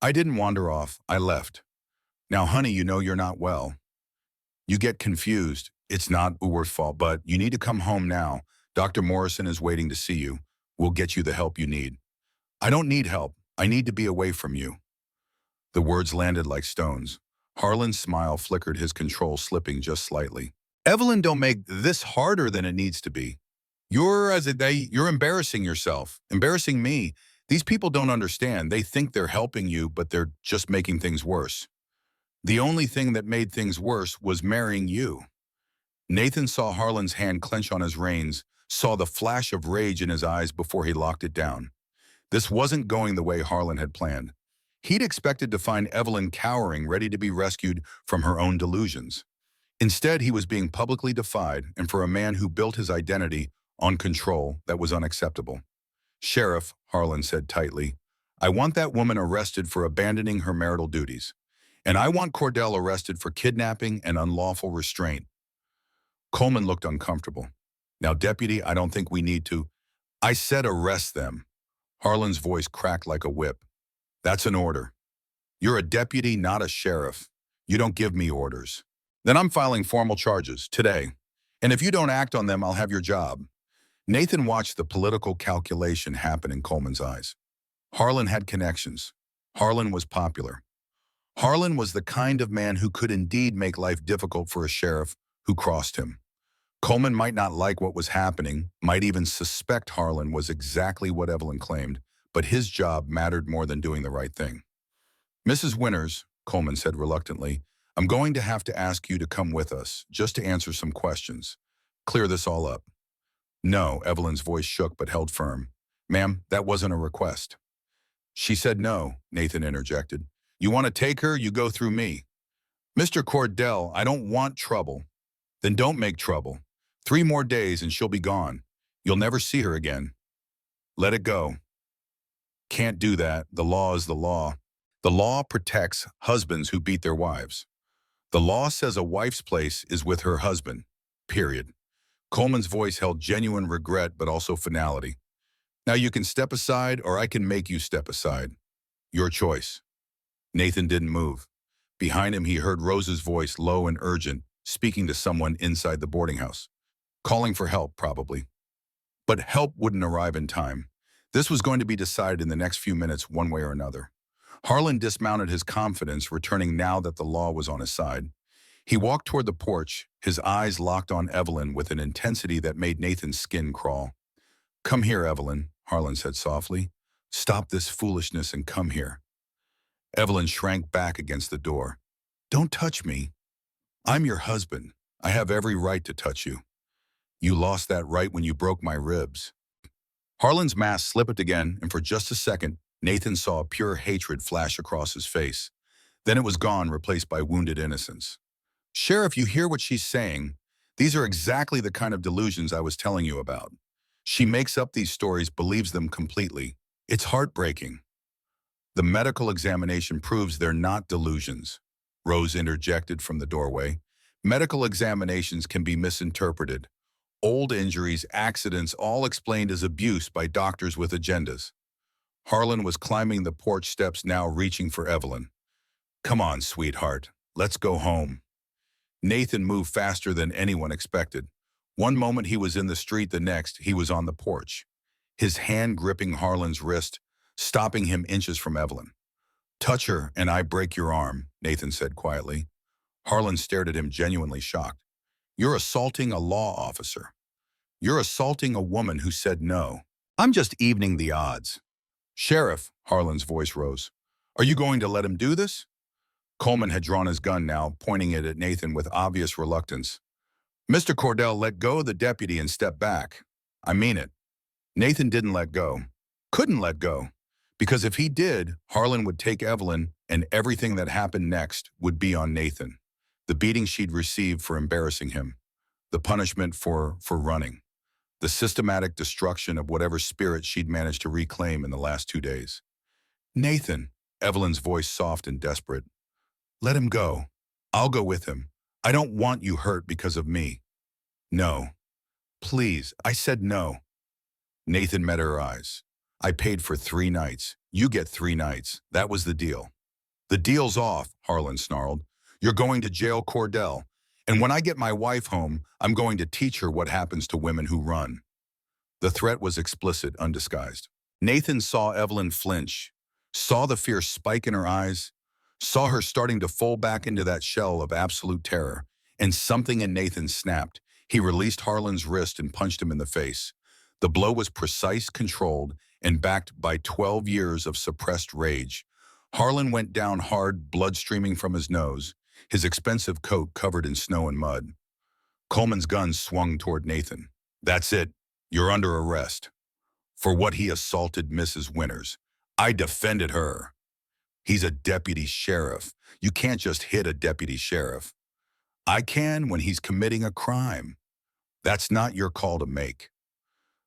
I didn't wander off. I left. Now, honey, you know you're not well. You get confused. It's not Uwer's fault, but you need to come home now. Dr. Morrison is waiting to see you. We'll get you the help you need. I don't need help. I need to be away from you. The words landed like stones. Harlan's smile flickered, his control slipping just slightly. Evelyn, don't make this harder than it needs to be. You're embarrassing yourself, embarrassing me. These people don't understand. They think they're helping you, but they're just making things worse. The only thing that made things worse was marrying you. Nathan saw Harlan's hand clench on his reins, saw the flash of rage in his eyes before he locked it down. This wasn't going the way Harlan had planned. He'd expected to find Evelyn cowering, ready to be rescued from her own delusions. Instead, he was being publicly defied, and for a man who built his identity on control, that was unacceptable. Sheriff, Harlan said tightly, I want that woman arrested for abandoning her marital duties. And I want Cordell arrested for kidnapping and unlawful restraint. Coleman looked uncomfortable. Now, Deputy, I don't think we need to. I said arrest them. Harlan's voice cracked like a whip. That's an order. You're a deputy, not a sheriff. You don't give me orders. Then I'm filing formal charges, today. And if you don't act on them, I'll have your job. Nathan watched the political calculation happen in Coleman's eyes. Harlan had connections. Harlan was popular. Harlan was the kind of man who could indeed make life difficult for a sheriff who crossed him. Coleman might not like what was happening, might even suspect Harlan was exactly what Evelyn claimed, but his job mattered more than doing the right thing. Mrs. Winters, Coleman said reluctantly, I'm going to have to ask you to come with us, just to answer some questions. Clear this all up. No, Evelyn's voice shook but held firm. Ma'am, that wasn't a request. She said no, Nathan interjected. You want to take her, you go through me. Mr. Cordell, I don't want trouble. Then don't make trouble. 3 more days and she'll be gone. You'll never see her again. Let it go. Can't do that. The law is the law. The law protects husbands who beat their wives. The law says a wife's place is with her husband. Period. Coleman's voice held genuine regret but also finality. Now you can step aside or I can make you step aside. Your choice. Nathan didn't move. Behind him he heard Rose's voice, low and urgent, speaking to someone inside the boarding house. Calling for help, probably. But help wouldn't arrive in time. This was going to be decided in the next few minutes one way or another. Harlan dismounted his confidence, returning now that the law was on his side. He walked toward the porch, his eyes locked on Evelyn with an intensity that made Nathan's skin crawl. Come here, Evelyn, Harlan said softly. Stop this foolishness and come here. Evelyn shrank back against the door. Don't touch me. I'm your husband. I have every right to touch you. You lost that right when you broke my ribs. Harlan's mask slipped again, and for just a second, Nathan saw pure hatred flash across his face. Then it was gone, replaced by wounded innocence. Sheriff, you hear what she's saying? These are exactly the kind of delusions I was telling you about. She makes up these stories, believes them completely. It's heartbreaking. The medical examination proves they're not delusions, Rose interjected from the doorway. Medical examinations can be misinterpreted. Old injuries, accidents, all explained as abuse by doctors with agendas. Harlan was climbing the porch steps now, reaching for Evelyn. Come on, sweetheart. Let's go home. Nathan moved faster than anyone expected. One moment he was in the street, the next he was on the porch. His hand gripping Harlan's wrist, stopping him inches from Evelyn. Touch her and I break your arm, Nathan said quietly. Harlan stared at him, genuinely shocked. You're assaulting a law officer. You're assaulting a woman who said no. I'm just evening the odds. Sheriff, Harlan's voice rose. Are you going to let him do this? Coleman had drawn his gun now, pointing it at Nathan with obvious reluctance. Mr. Cordell, let go of the deputy and step back. I mean it. Nathan didn't let go. Couldn't let go. Because if he did, Harlan would take Evelyn, and everything that happened next would be on Nathan. The beating she'd received for embarrassing him. The punishment for running. The systematic destruction of whatever spirit she'd managed to reclaim in the last 2 days. Nathan, Evelyn's voice soft and desperate. Let him go. I'll go with him. I don't want you hurt because of me. No. Please, I said no. Nathan met her eyes. I paid for 3 nights. You get 3 nights. That was the deal. The deal's off, Harlan snarled. You're going to jail, Cordell. And when I get my wife home, I'm going to teach her what happens to women who run. The threat was explicit, undisguised. Nathan saw Evelyn flinch, saw the fear spike in her eyes, saw her starting to fold back into that shell of absolute terror, and something in Nathan snapped. He released Harlan's wrist and punched him in the face. The blow was precise, controlled, and backed by 12 years of suppressed rage. Harlan went down hard, blood streaming from his nose, his expensive coat covered in snow and mud. Coleman's gun swung toward Nathan. "That's it. You're under arrest. For what he assaulted Mrs. Winters. I defended her. He's a deputy sheriff. You can't just hit a deputy sheriff. I can when he's committing a crime. That's not your call to make."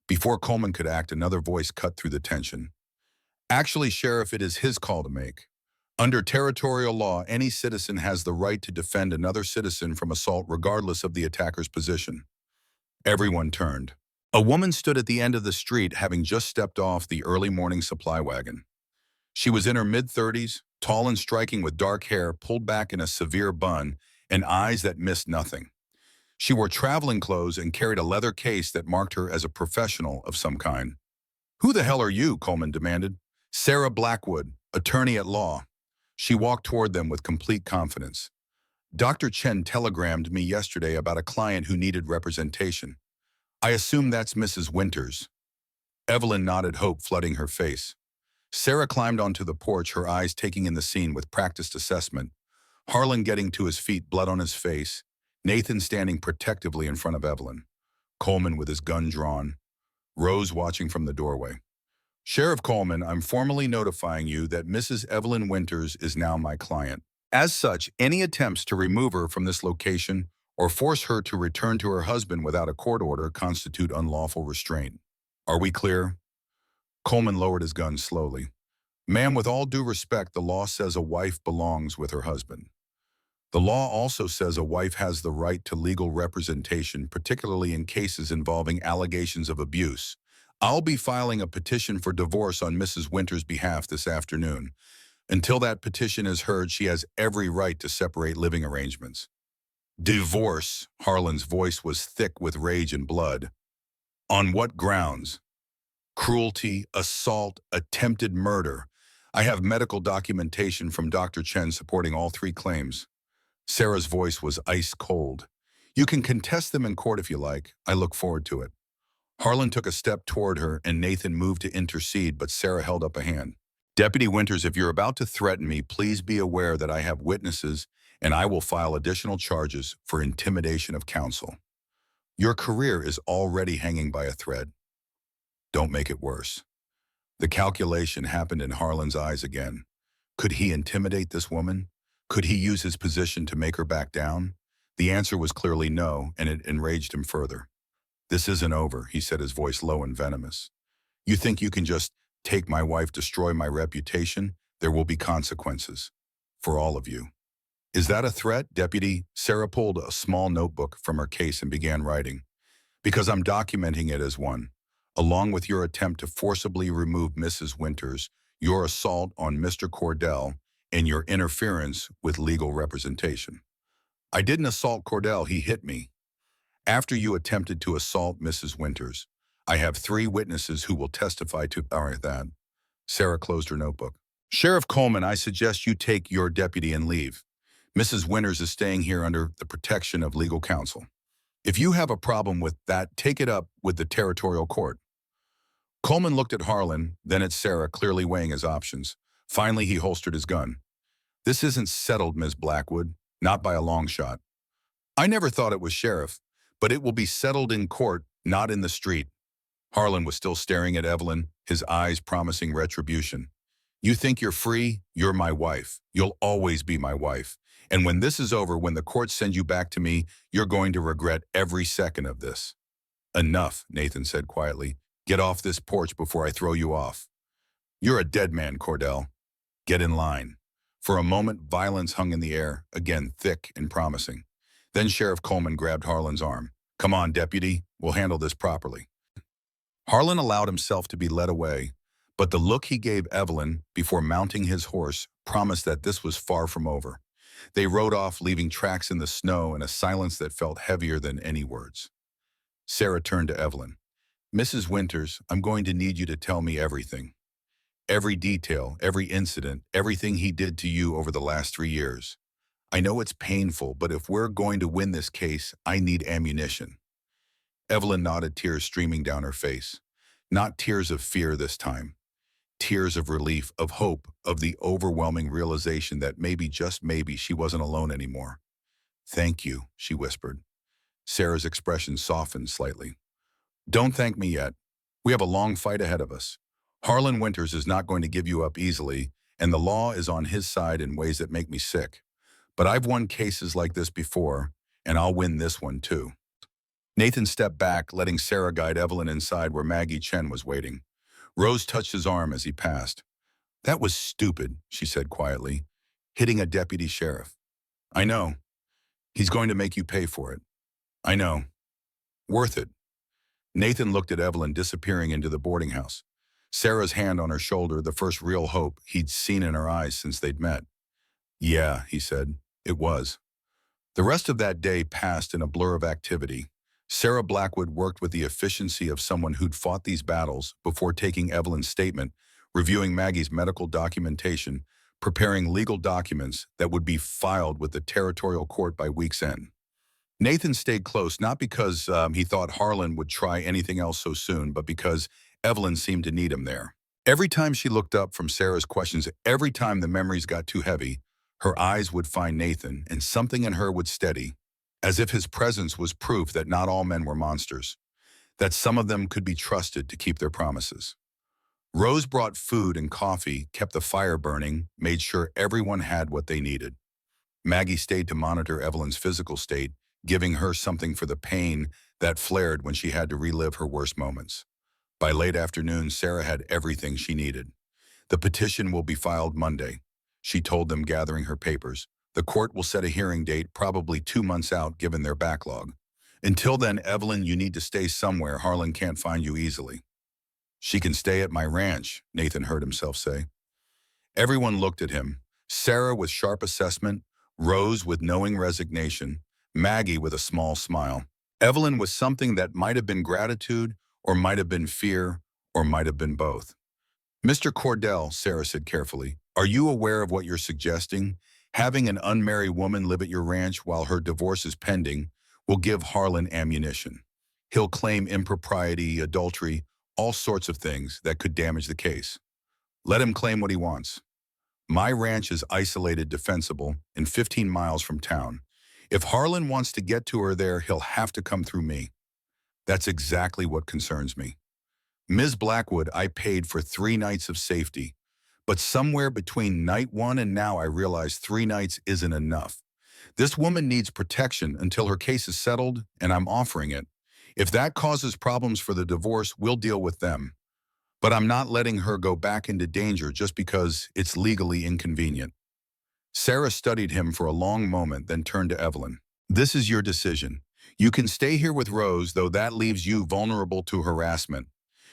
Before Coleman could act, another voice cut through the tension. "Actually, Sheriff, it is his call to make. Under territorial law, any citizen has the right to defend another citizen from assault regardless of the attacker's position." Everyone turned. A woman stood at the end of the street, having just stepped off the early morning supply wagon. She was in her mid-30s, tall and striking, with dark hair pulled back in a severe bun and eyes that missed nothing. She wore traveling clothes and carried a leather case that marked her as a professional of some kind. "Who the hell are you?" Coleman demanded. "Sarah Blackwood, attorney at law." She walked toward them with complete confidence. "Dr. Chen telegrammed me yesterday about a client who needed representation. I assume that's Mrs. Winters." Evelyn nodded, hope flooding her face. Sarah climbed onto the porch, her eyes taking in the scene with practiced assessment. Harlan getting to his feet, blood on his face. Nathan standing protectively in front of Evelyn. Coleman with his gun drawn. Rose watching from the doorway. "Sheriff Coleman, I'm formally notifying you that Mrs. Evelyn Winters is now my client. As such, any attempts to remove her from this location or force her to return to her husband without a court order constitute unlawful restraint. Are we clear?" Coleman lowered his gun slowly. "Ma'am, with all due respect, the law says a wife belongs with her husband. The law also says a wife has the right to legal representation, particularly in cases involving allegations of abuse. I'll be filing a petition for divorce on Mrs. Winters' behalf this afternoon. Until that petition is heard, she has every right to separate living arrangements." "Divorce?" Harlan's voice was thick with rage and blood. "On what grounds?" "Cruelty, assault, attempted murder. I have medical documentation from Dr. Chen supporting all three claims." Sarah's voice was ice cold. "You can contest them in court if you like. I look forward to it." Harlan took a step toward her and Nathan moved to intercede, but Sarah held up a hand. "Deputy Winters, if you're about to threaten me, please be aware that I have witnesses and I will file additional charges for intimidation of counsel. Your career is already hanging by a thread. Don't make it worse." The calculation happened in Harlan's eyes again. Could he intimidate this woman? Could he use his position to make her back down? The answer was clearly no, and it enraged him further. "This isn't over," he said, his voice low and venomous. "You think you can just take my wife, destroy my reputation? There will be consequences. For all of you." "Is that a threat, Deputy?" Sarah pulled a small notebook from her case and began writing. "Because I'm documenting it as one. Along with your attempt to forcibly remove Mrs. Winters, your assault on Mr. Cordell, and your interference with legal representation." "I didn't assault Cordell, he hit me." "After you attempted to assault Mrs. Winters, I have 3 witnesses who will testify to that." Sarah closed her notebook. "Sheriff Coleman, I suggest you take your deputy and leave. Mrs. Winters is staying here under the protection of legal counsel. If you have a problem with that, take it up with the territorial court." Coleman looked at Harlan, then at Sarah, clearly weighing his options. Finally, he holstered his gun. "This isn't settled, Ms. Blackwood. Not by a long shot. I never thought it was, Sheriff, but it will be settled in court, not in the street." Harlan was still staring at Evelyn, his eyes promising retribution. "You think you're free? You're my wife. You'll always be my wife. And when this is over, when the courts send you back to me, you're going to regret every second of this." "Enough," Nathan said quietly. "Get off this porch before I throw you off." "You're a dead man, Cordell. Get in line." For a moment, violence hung in the air, again thick and promising. Then Sheriff Coleman grabbed Harlan's arm. "Come on, deputy. We'll handle this properly." Harlan allowed himself to be led away, but the look he gave Evelyn before mounting his horse promised that this was far from over. They rode off, leaving tracks in the snow and a silence that felt heavier than any words. Sarah turned to Evelyn. "Mrs. Winters, I'm going to need you to tell me everything. Every detail, every incident, everything he did to you over the last 3 years. I know it's painful, but if we're going to win this case, I need ammunition. Evelyn nodded, tears streaming down her face. Not tears of fear this time. Tears of relief, of hope, of the overwhelming realization that maybe, just maybe, she wasn't alone anymore. Thank you, she whispered. Sarah's expression softened slightly. Don't thank me yet. We have a long fight ahead of us. Harlan Winters is not going to give you up easily, and the law is on his side in ways that make me sick. But I've won cases like this before, and I'll win this one too. Nathan stepped back, letting Sarah guide Evelyn inside where Maggie Chen was waiting. Rose touched his arm as he passed. That was stupid, she said quietly, hitting a deputy sheriff. I know. He's going to make you pay for it. I know. Worth it. Nathan looked at Evelyn disappearing into the boarding house. Sarah's hand on her shoulder, the first real hope he'd seen in her eyes since they'd met. Yeah, he said, it was. The rest of that day passed in a blur of activity. Sarah Blackwood worked with the efficiency of someone who'd fought these battles before taking Evelyn's statement, reviewing Maggie's medical documentation, preparing legal documents that would be filed with the territorial court by week's end. Nathan stayed close, not because he thought Harlan would try anything else so soon, but because Evelyn seemed to need him there. Every time she looked up from Sarah's questions, every time the memories got too heavy, her eyes would find Nathan, and something in her would steady, as if his presence was proof that not all men were monsters, that some of them could be trusted to keep their promises. Rose brought food and coffee, kept the fire burning, made sure everyone had what they needed. Maggie stayed to monitor Evelyn's physical state, giving her something for the pain that flared when she had to relive her worst moments. By late afternoon, Sarah had everything she needed. The petition will be filed Monday, she told them, gathering her papers. The court will set a hearing date, probably 2 months out given their backlog. Until then, Evelyn, you need to stay somewhere. Harlan can't find you easily. She can stay at my ranch, Nathan heard himself say. Everyone looked at him. Sarah with sharp assessment, Rose with knowing resignation, Maggie with a small smile. Evelyn with something that might have been gratitude, or might have been fear, or might have been both. Mr. Cordell, Sarah said carefully, are you aware of what you're suggesting? Having an unmarried woman live at your ranch while her divorce is pending will give Harlan ammunition. He'll claim impropriety, adultery, all sorts of things that could damage the case. Let him claim what he wants. My ranch is isolated, defensible, and 15 miles from town. If Harlan wants to get to her there, he'll have to come through me. That's exactly what concerns me. Ms. Blackwood, I paid for 3 nights of safety, but somewhere between night 1 and now I realize 3 nights isn't enough. This woman needs protection until her case is settled, and I'm offering it. If that causes problems for the divorce, we'll deal with them. But I'm not letting her go back into danger just because it's legally inconvenient. Sarah studied him for a long moment, then turned to Evelyn. This is your decision. You can stay here with Rose, though that leaves you vulnerable to harassment.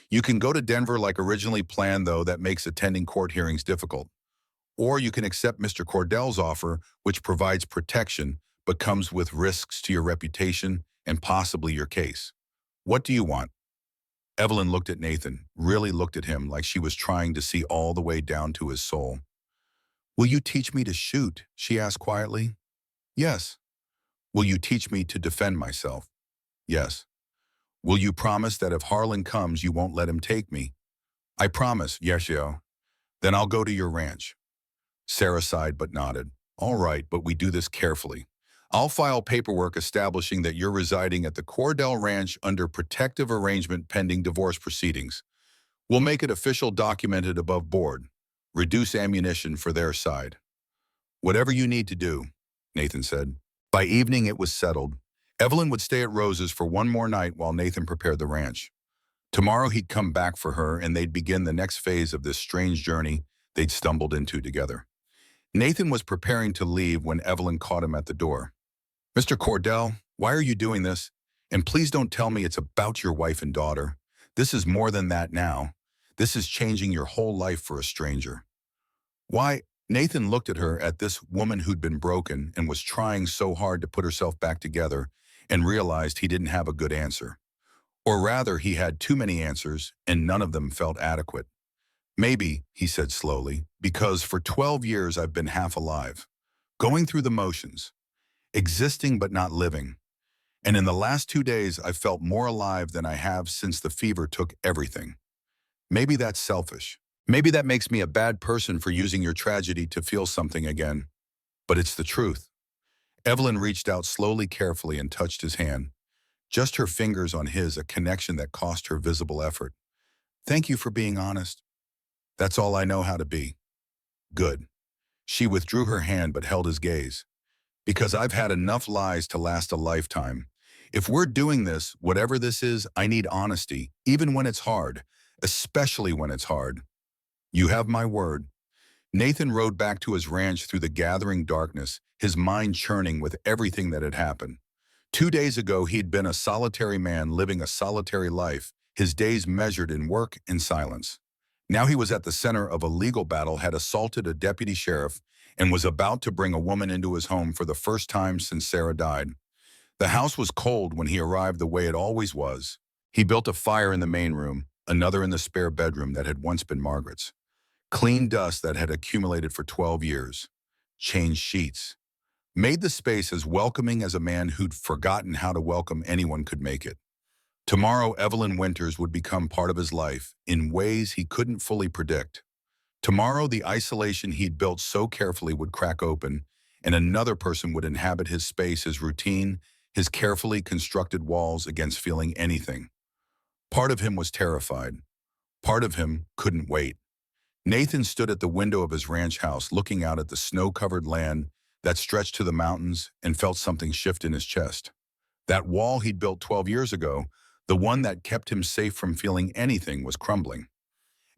You can go to Denver like originally planned, though that makes attending court hearings difficult. Or you can accept Mr. Cordell's offer, which provides protection, but comes with risks to your reputation and possibly your case. What do you want? Evelyn looked at Nathan, really looked at him like she was trying to see all the way down to his soul. Will you teach me to shoot? She asked quietly. Yes. Will you teach me to defend myself? Yes. Will you promise that if Harlan comes, you won't let him take me? I promise, yes, yo. Then I'll go to your ranch. Sarah sighed but nodded. All right, but we do this carefully. I'll file paperwork establishing that you're residing at the Cordell Ranch under protective arrangement pending divorce proceedings. We'll make it official, documented above board. Reduce ammunition for their side. Whatever you need to do, Nathan said. By evening, it was settled. Evelyn would stay at Rose's for 1 more night while Nathan prepared the ranch. Tomorrow he'd come back for her, and they'd begin the next phase of this strange journey they'd stumbled into together. Nathan was preparing to leave when Evelyn caught him at the door. Mr. Cordell, why are you doing this? And please don't tell me it's about your wife and daughter. This is more than that now. This is changing your whole life for a stranger. Why? Nathan looked at her, at this woman who'd been broken and was trying so hard to put herself back together, and realized he didn't have a good answer. Or rather, he had too many answers, and none of them felt adequate. Maybe, he said slowly, because for 12 years I've been half alive. going through the motions, existing but not living. And in the last 2 days, I felt more alive than I have since the fever took everything. Maybe that's selfish. Maybe that makes me a bad person for using your tragedy to feel something again. But it's the truth. Evelyn reached out slowly, carefully, and touched his hand. Just her fingers on his, a connection that cost her visible effort. Thank you for being honest. That's all I know how to be. Good. She withdrew her hand but held his gaze. Because I've had enough lies to last a lifetime. If we're doing this, whatever this is, I need honesty, even when it's hard, especially when it's hard. You have my word. Nathan rode back to his ranch through the gathering darkness, his mind churning with everything that had happened. 2 days ago, he'd been a solitary man living a solitary life, his days measured in work and silence. Now he was at the center of a legal battle, had assaulted a deputy sheriff, and was about to bring a woman into his home for the first time since Sarah died. The house was cold when he arrived, the way it always was. He built a fire in the main room, another in the spare bedroom that had once been Margaret's. Cleaned dust that had accumulated for 12 years. Changed sheets. Made the space as welcoming as a man who'd forgotten how to welcome anyone could make it. Tomorrow, Evelyn Winters would become part of his life in ways he couldn't fully predict. Tomorrow, the isolation he'd built so carefully would crack open, and another person would inhabit his space, his routine, his carefully constructed walls against feeling anything. Part of him was terrified. Part of him couldn't wait. Nathan stood at the window of his ranch house, looking out at the snow-covered land that stretched to the mountains, and felt something shift in his chest. That wall he'd built 12 years ago, the one that kept him safe from feeling anything, was crumbling.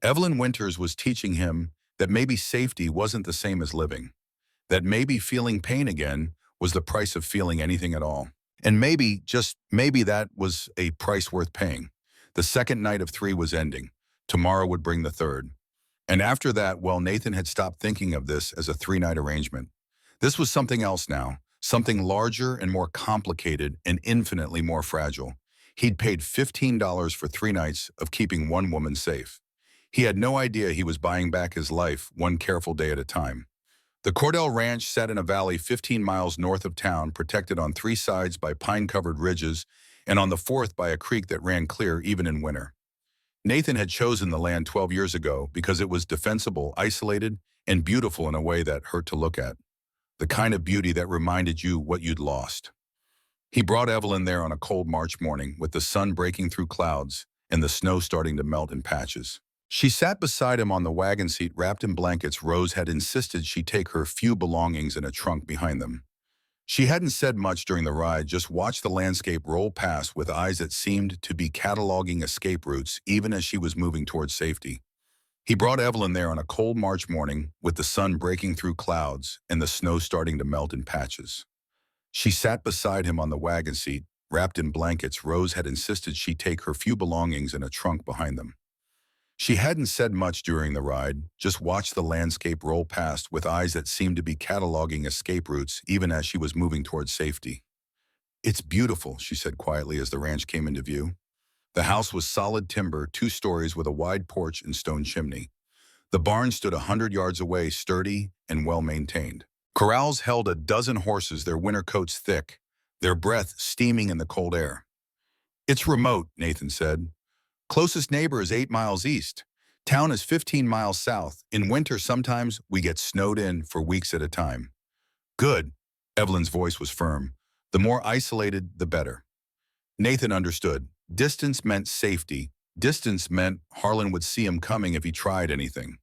Evelyn Winters was teaching him that maybe safety wasn't the same as living, that maybe feeling pain again was the price of feeling anything at all. And maybe, just maybe, that was a price worth paying. The second night of 3 was ending. Tomorrow would bring the third. And after that, well, Nathan had stopped thinking of this as a 3-night arrangement. This was something else now, something larger and more complicated and infinitely more fragile. He'd paid $15 for 3 nights of keeping one woman safe. He had no idea he was buying back his life one careful day at a time. The Cordell Ranch sat in a valley 15 miles north of town, protected on 3 sides by pine-covered ridges and on the 4th by a creek that ran clear even in winter. Nathan had chosen the land 12 years ago because it was defensible, isolated, and beautiful in a way that hurt to look at. The kind of beauty that reminded you what you'd lost. He brought Evelyn there on a cold March morning, with the sun breaking through clouds and the snow starting to melt in patches. She sat beside him on the wagon seat, wrapped in blankets. Rose had insisted she take her few belongings in a trunk behind them. She hadn't said much during the ride, just watched the landscape roll past with eyes that seemed to be cataloging escape routes even as she was moving towards safety. He brought Evelyn there on a cold March morning, with the sun breaking through clouds and the snow starting to melt in patches. She sat beside him on the wagon seat, wrapped in blankets. Rose had insisted she take her few belongings in a trunk behind them. She hadn't said much during the ride, just watched the landscape roll past with eyes that seemed to be cataloging escape routes even as she was moving towards safety. "It's beautiful," she said quietly as the ranch came into view. The house was solid timber, 2 stories with a wide porch and stone chimney. The barn stood 100 yards away, sturdy and well-maintained. Corrals held a dozen horses, their winter coats thick, their breath steaming in the cold air. "It's remote," Nathan said. "Closest neighbor is 8 miles east. Town is 15 miles south. In winter, sometimes we get snowed in for weeks at a time." "Good." Evelyn's voice was firm. "The more isolated, the better." Nathan understood. Distance meant safety. Distance meant Harlan would see him coming if he tried anything.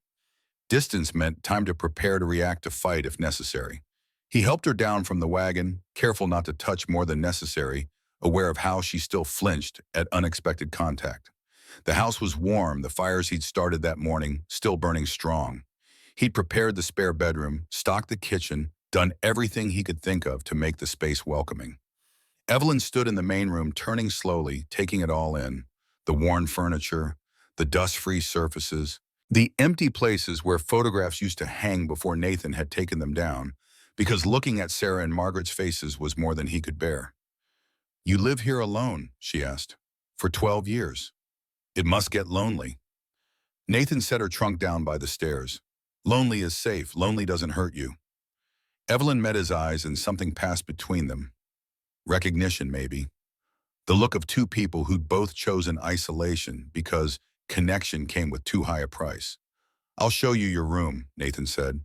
Distance meant time to prepare to react, to fight if necessary. He helped her down from the wagon, careful not to touch more than necessary, aware of how she still flinched at unexpected contact. The house was warm, the fires he'd started that morning still burning strong. He'd prepared the spare bedroom, stocked the kitchen, done everything he could think of to make the space welcoming. Evelyn stood in the main room, turning slowly, taking it all in. The worn furniture, the dust-free surfaces, the empty places where photographs used to hang before Nathan had taken them down, because looking at Sarah and Margaret's faces was more than he could bear. "You live here alone?" she asked. "For 12 years. It must get lonely." Nathan set her trunk down by the stairs. "Lonely is safe. Lonely doesn't hurt you." Evelyn met his eyes and something passed between them. Recognition, maybe. The look of two people who'd both chosen isolation because connection came with too high a price. "I'll show you your room," Nathan said.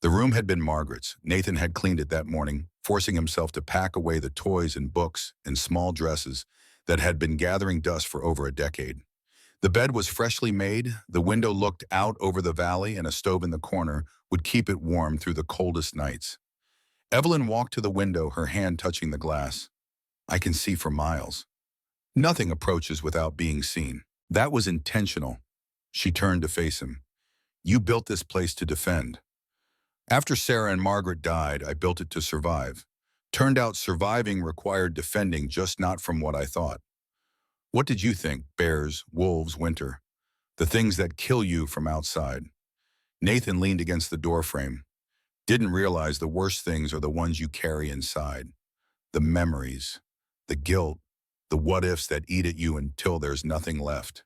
The room had been Margaret's. Nathan had cleaned it that morning, forcing himself to pack away the toys and books and small dresses that had been gathering dust for over a decade. The bed was freshly made, the window looked out over the valley, and a stove in the corner would keep it warm through the coldest nights. Evelyn walked to the window, her hand touching the glass. "I can see for miles. Nothing approaches without being seen." That was intentional. She turned to face him. "You built this place to defend. After Sarah and Margaret died, I built it to survive. Turned out surviving required defending, just not from what I thought. What did you think? Bears, wolves, winter. The things that kill you from outside." Nathan leaned against the doorframe. "Didn't realize the worst things are the ones you carry inside. The memories, the guilt, the what-ifs that eat at you until there's nothing left."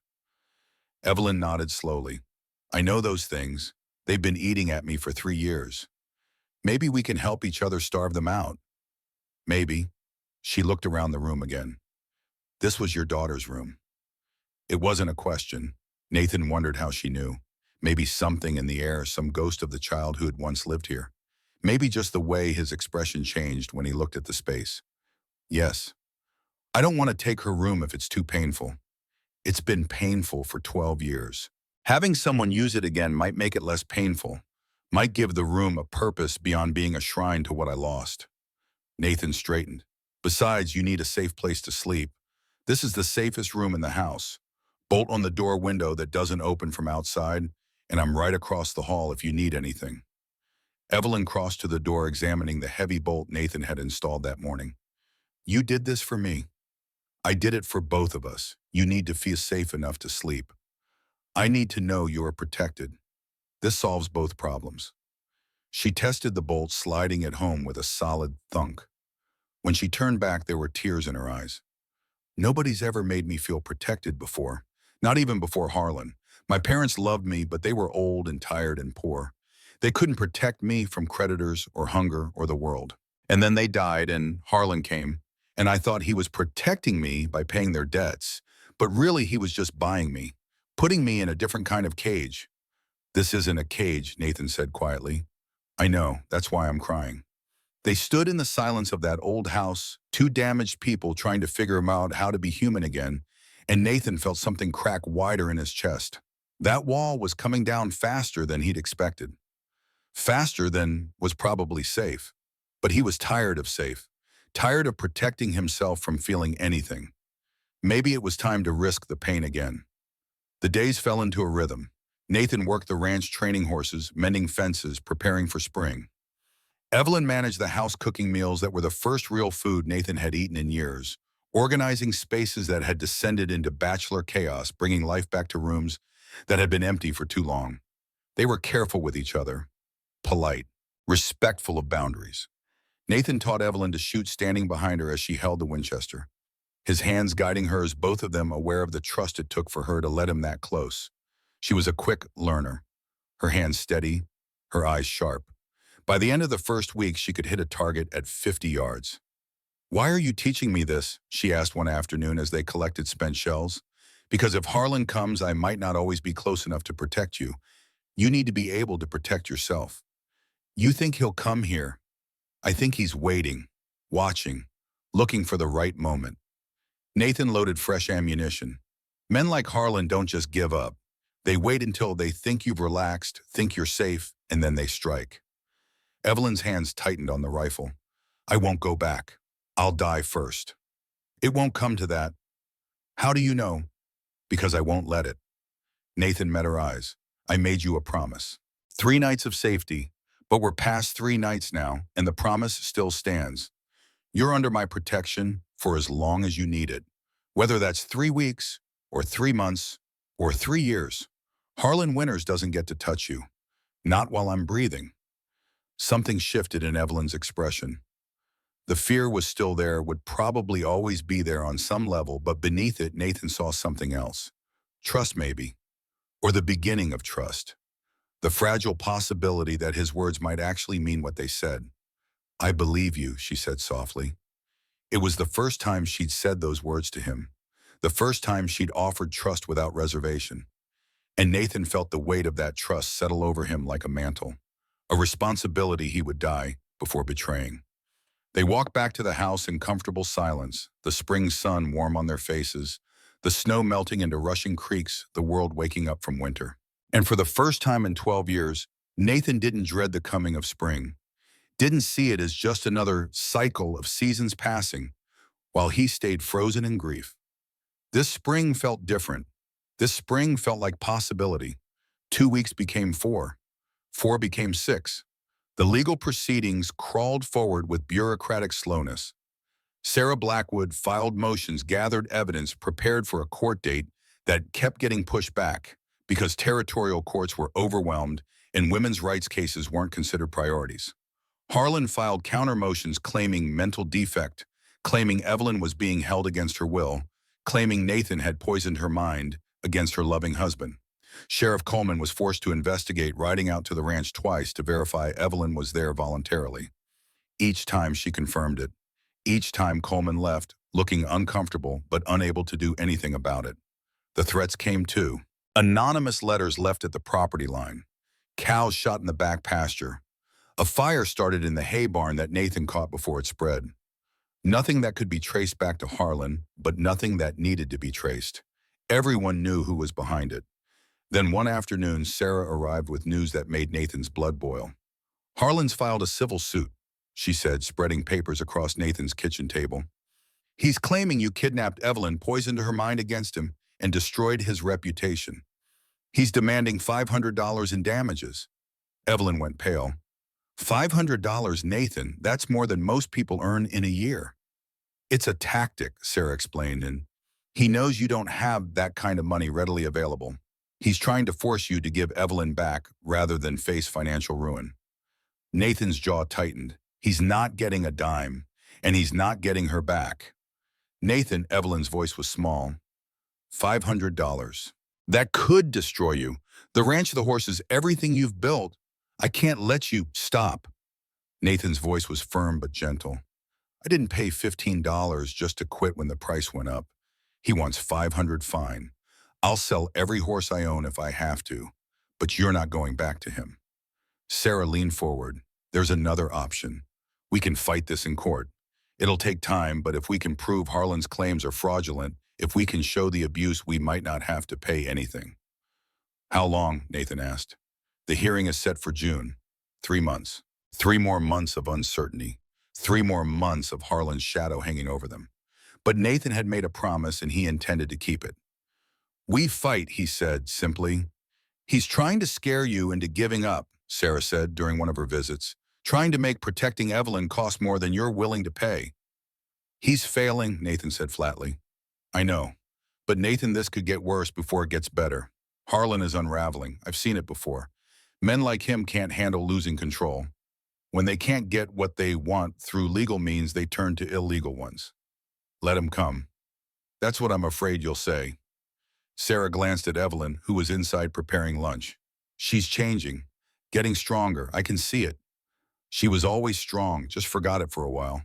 Evelyn nodded slowly. "I know those things. They've been eating at me for 3 years. Maybe we can help each other starve them out." "Maybe." She looked around the room again. "This was your daughter's room." It wasn't a question. Nathan wondered how she knew. Maybe something in the air, some ghost of the child who had once lived here. Maybe just the way his expression changed when he looked at the space. "Yes. I don't want to take her room if it's too painful. It's been painful for 12 years. Having someone use it again might make it less painful, might give the room a purpose beyond being a shrine to what I lost." Nathan straightened. "Besides, you need a safe place to sleep. This is the safest room in the house. Bolt on the door window that doesn't open from outside, and I'm right across the hall if you need anything." Evelyn crossed to the door, examining the heavy bolt Nathan had installed that morning. "You did this for me. I did it for both of us. You need to feel safe enough to sleep. I need to know you are protected. This solves both problems." She tested the bolt, sliding it home with a solid thunk. When she turned back, there were tears in her eyes. "Nobody's ever made me feel protected before. Not even before Harlan. My parents loved me, but they were old and tired and poor. They couldn't protect me from creditors or hunger or the world. And then they died and Harlan came, and I thought he was protecting me by paying their debts, but really he was just buying me, putting me in a different kind of cage." "This isn't a cage," Nathan said quietly. "I know, that's why I'm crying." They stood in the silence of that old house, two damaged people trying to figure out how to be human again, and Nathan felt something crack wider in his chest. That wall was coming down faster than he'd expected. Faster than was probably safe. But he was tired of safe, tired of protecting himself from feeling anything. Maybe it was time to risk the pain again. The days fell into a rhythm. Nathan worked the ranch, training horses, mending fences, preparing for spring. Evelyn managed the house, cooking meals that were the first real food Nathan had eaten in years, organizing spaces that had descended into bachelor chaos, bringing life back to rooms that had been empty for too long. They were careful with each other, polite, respectful of boundaries. Nathan taught Evelyn to shoot, standing behind her as she held the Winchester, his hands guiding hers, both of them aware of the trust it took for her to let him that close. She was a quick learner, her hands steady, her eyes sharp. By the end of the first week, she could hit a target at 50 yards. "Why are you teaching me this?" she asked one afternoon as they collected spent shells. "Because if Harlan comes, I might not always be close enough to protect you. You need to be able to protect yourself." "You think he'll come here?" "I think he's waiting, watching, looking for the right moment." Nathan loaded fresh ammunition. "Men like Harlan don't just give up. They wait until they think you've relaxed, think you're safe, and then they strike." Evelyn's hands tightened on the rifle. "I won't go back. I'll die first." "It won't come to that." "How do you know?" "Because I won't let it." Nathan met her eyes. "I made you a promise. 3 nights of safety, but we're past 3 nights now, and the promise still stands. You're under my protection for as long as you need it, whether that's 3 weeks or 3 months or 3 years. Harlan Winters doesn't get to touch you. Not while I'm breathing." Something shifted in Evelyn's expression. The fear was still there, would probably always be there on some level, but beneath it, Nathan saw something else. Trust, maybe. Or the beginning of trust. the fragile possibility that his words might actually mean what they said. "I believe you," she said softly. It was the first time she'd said those words to him, the first time she'd offered trust without reservation. And Nathan felt the weight of that trust settle over him like a mantle, a responsibility he would die before betraying. They walked back to the house in comfortable silence, the spring sun warm on their faces, the snow melting into rushing creeks, the world waking up from winter. And for the first time in 12 years, Nathan didn't dread the coming of spring, didn't see it as just another cycle of seasons passing, while he stayed frozen in grief. This spring felt different. This spring felt like possibility. 2 weeks became 4. 4 became 6. The legal proceedings crawled forward with bureaucratic slowness. Sarah Blackwood filed motions, gathered evidence, prepared for a court date that kept getting pushed back because territorial courts were overwhelmed and women's rights cases weren't considered priorities. Harlan filed counter motions claiming mental defect, claiming Evelyn was being held against her will, claiming Nathan had poisoned her mind against her loving husband. Sheriff Coleman was forced to investigate, riding out to the ranch twice to verify Evelyn was there voluntarily. Each time she confirmed it. Each time Coleman left, looking uncomfortable but unable to do anything about it. The threats came too. Anonymous letters left at the property line. Cows shot in the back pasture. A fire started in the hay barn that Nathan caught before it spread. Nothing that could be traced back to Harlan, but nothing that needed to be traced. Everyone knew who was behind it. Then one afternoon, Sarah arrived with news that made Nathan's blood boil. "Harlan's filed a civil suit," she said, spreading papers across Nathan's kitchen table. "He's claiming you kidnapped Evelyn, poisoned her mind against him, and destroyed his reputation. He's demanding $500 in damages." Evelyn went pale. $500, Nathan, that's more than most people earn in a year. "It's a tactic," Sarah explained, "and he knows you don't have that kind of money readily available. He's trying to force you to give Evelyn back rather than face financial ruin." Nathan's jaw tightened. He's not getting a dime, and he's not getting her back. "Nathan," Evelyn's voice was small, $500. That could destroy you. The ranch, the horses, everything you've built. I can't let you stop." Nathan's voice was firm but gentle. "I didn't pay $15 just to quit when the price went up. He wants $500 fine. I'll sell every horse I own if I have to, but you're not going back to him." Sarah leaned forward. "There's another option. We can fight this in court. It'll take time, but if we can prove Harlan's claims are fraudulent, if we can show the abuse, we might not have to pay anything." "How long?" Nathan asked. "The hearing is set for June. 3 months. 3 more months of uncertainty. 3 more months of Harlan's shadow hanging over them." But Nathan had made a promise and he intended to keep it. "We fight," he said simply. "He's trying to scare you into giving up," Sarah said during one of her visits, "trying to make protecting Evelyn cost more than you're willing to pay." "He's failing," Nathan said flatly. "I know. But Nathan, this could get worse before it gets better. Harlan is unraveling. I've seen it before. Men like him can't handle losing control. When they can't get what they want through legal means, they turn to illegal ones. Let him come. That's what I'm afraid you'll say." Sarah glanced at Evelyn, who was inside preparing lunch. "She's changing, getting stronger. I can see it. She was always strong, just forgot it for a while."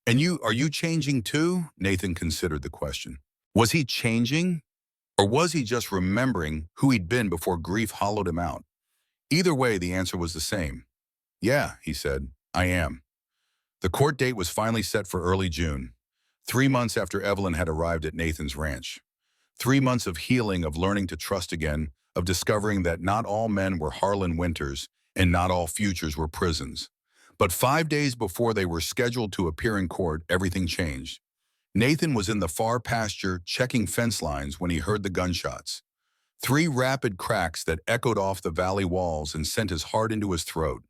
"And are you changing too?" Nathan considered the question. Was he changing? Or was he just remembering who he'd been before grief hollowed him out? Either way, the answer was the same. "Yeah," he said, "I am." The court date was finally set for early June, 3 months after Evelyn had arrived at Nathan's ranch. 3 months of healing, of learning to trust again, of discovering that not all men were Harlan Winters and not all futures were prisons. But 5 days before they were scheduled to appear in court, everything changed. Nathan was in the far pasture checking fence lines when he heard the gunshots. 3 rapid cracks that echoed off the valley walls and sent his heart into his throat.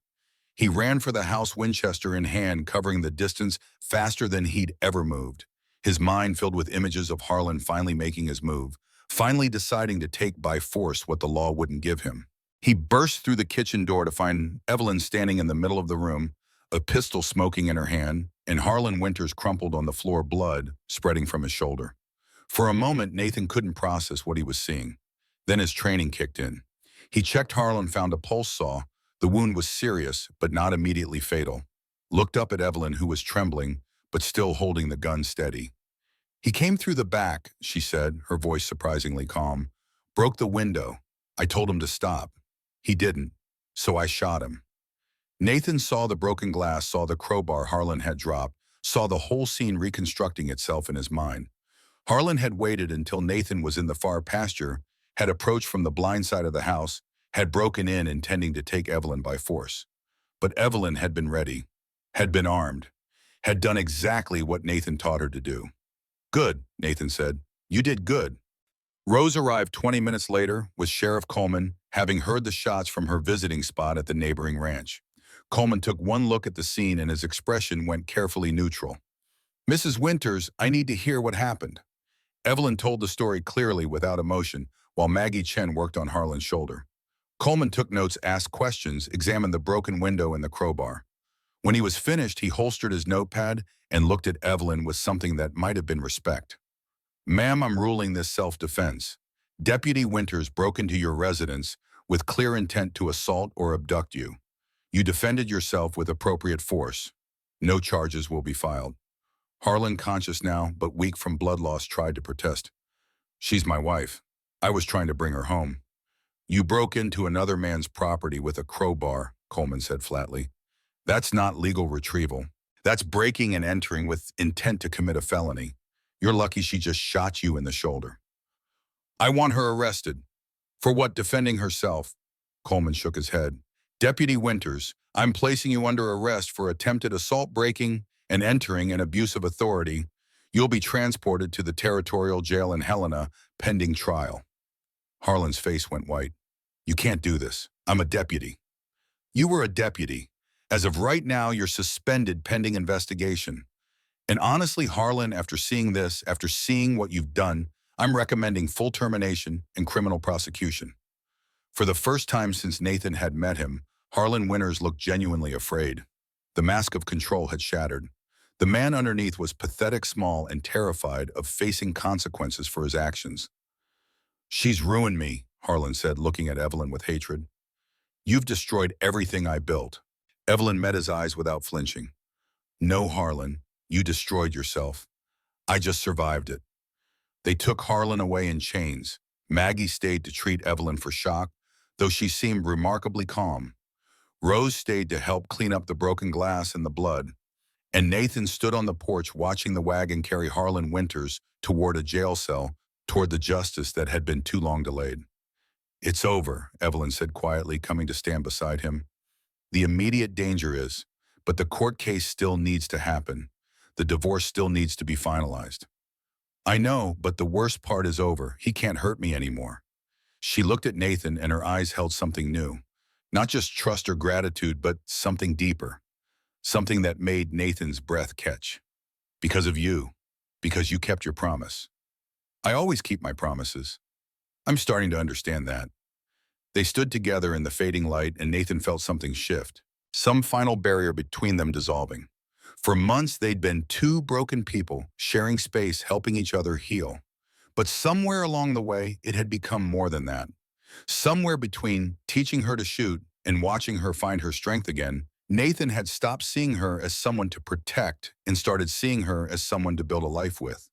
He ran for the house, Winchester in hand, covering the distance faster than he'd ever moved. His mind filled with images of Harlan finally making his move, finally deciding to take by force what the law wouldn't give him. He burst through the kitchen door to find Evelyn standing in the middle of the room, a pistol smoking in her hand, and Harlan Winters crumpled on the floor, blood spreading from his shoulder. For a moment, Nathan couldn't process what he was seeing. Then his training kicked in. He checked Harlan, found a pulse saw. The wound was serious, but not immediately fatal. Looked up at Evelyn, who was trembling, but still holding the gun steady. He came through the back, she said, her voice surprisingly calm. Broke the window. I told him to stop. He didn't, so I shot him. Nathan saw the broken glass, saw the crowbar Harlan had dropped, saw the whole scene reconstructing itself in his mind. Harlan had waited until Nathan was in the far pasture, had approached from the blind side of the house, had broken in intending to take Evelyn by force. But Evelyn had been ready, had been armed, had done exactly what Nathan taught her to do. Good, Nathan said. You did good. Rose arrived 20 minutes later with Sheriff Coleman, having heard the shots from her visiting spot at the neighboring ranch. Coleman took one look at the scene and his expression went carefully neutral. Mrs. Winters, I need to hear what happened. Evelyn told the story clearly without emotion, while Maggie Chen worked on Harlan's shoulder. Coleman took notes, asked questions, examined the broken window and the crowbar. When he was finished, he holstered his notepad and looked at Evelyn with something that might have been respect. Ma'am, I'm ruling this self-defense. Deputy Winters broke into your residence with clear intent to assault or abduct you. You defended yourself with appropriate force. No charges will be filed. Harlan, conscious now, but weak from blood loss, tried to protest. She's my wife. I was trying to bring her home. You broke into another man's property with a crowbar, Coleman said flatly. That's not legal retrieval. That's breaking and entering with intent to commit a felony. You're lucky she just shot you in the shoulder. I want her arrested. For what? Defending herself. Coleman shook his head. Deputy Winters, I'm placing you under arrest for attempted assault, breaking, and entering an abuse of authority. You'll be transported to the territorial jail in Helena, pending trial. Harlan's face went white. You can't do this. I'm a deputy. You were a deputy. As of right now, you're suspended pending investigation. And honestly, Harlan, after seeing this, after seeing what you've done, I'm recommending full termination and criminal prosecution. For the first time since Nathan had met him, Harlan Winters looked genuinely afraid. The mask of control had shattered. The man underneath was pathetic, small, and terrified of facing consequences for his actions. She's ruined me, Harlan said, looking at Evelyn with hatred. You've destroyed everything I built. Evelyn met his eyes without flinching. No, Harlan, you destroyed yourself. I just survived it. They took Harlan away in chains. Maggie stayed to treat Evelyn for shock, though she seemed remarkably calm. Rose stayed to help clean up the broken glass and the blood. And Nathan stood on the porch watching the wagon carry Harlan Winters toward a jail cell, toward the justice that had been too long delayed. It's over, Evelyn said quietly, coming to stand beside him. The immediate danger is, but the court case still needs to happen. The divorce still needs to be finalized. I know, but the worst part is over. He can't hurt me anymore. She looked at Nathan and her eyes held something new. Not just trust or gratitude, but something deeper. Something that made Nathan's breath catch. Because of you. Because you kept your promise. I always keep my promises. I'm starting to understand that. They stood together in the fading light and Nathan felt something shift. Some final barrier between them dissolving. For months, they'd been two broken people, sharing space, helping each other heal. But somewhere along the way, it had become more than that. Somewhere between teaching her to shoot and watching her find her strength again, Nathan had stopped seeing her as someone to protect and started seeing her as someone to build a life with.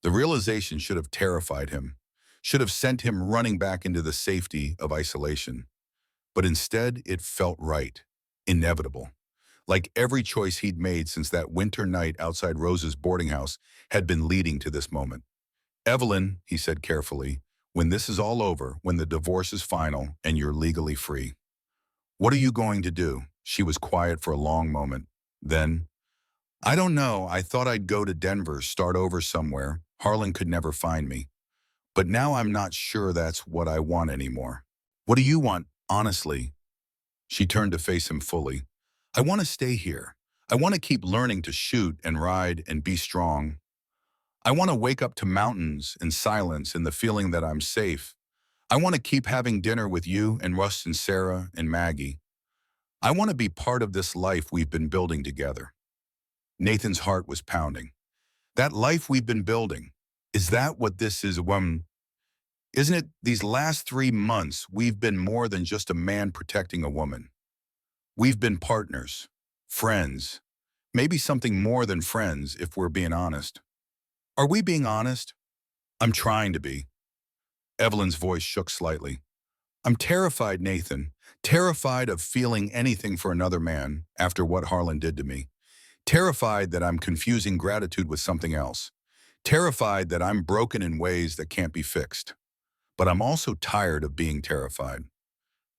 The realization should have terrified him, should have sent him running back into the safety of isolation. But instead, it felt right, inevitable. Like every choice he'd made since that winter night outside Rose's boarding house had been leading to this moment. Evelyn, he said carefully, when this is all over, when the divorce is final and you're legally free, what are you going to do? She was quiet for a long moment. Then, I don't know, I thought I'd go to Denver, start over somewhere. Harlan could never find me. But now I'm not sure that's what I want anymore. What do you want, honestly? She turned to face him fully. I want to stay here. I want to keep learning to shoot and ride and be strong. I want to wake up to mountains and silence and the feeling that I'm safe. I want to keep having dinner with you and Russ and Sarah and Maggie. I want to be part of this life we've been building together. Nathan's heart was pounding. That life we've been building, is that what this is? Isn't it these last 3 months we've been more than just a man protecting a woman? We've been partners, friends, maybe something more than friends if we're being honest. Are we being honest? I'm trying to be. Evelyn's voice shook slightly. I'm terrified, Nathan. Terrified of feeling anything for another man after what Harlan did to me. Terrified that I'm confusing gratitude with something else. Terrified that I'm broken in ways that can't be fixed. But I'm also tired of being terrified.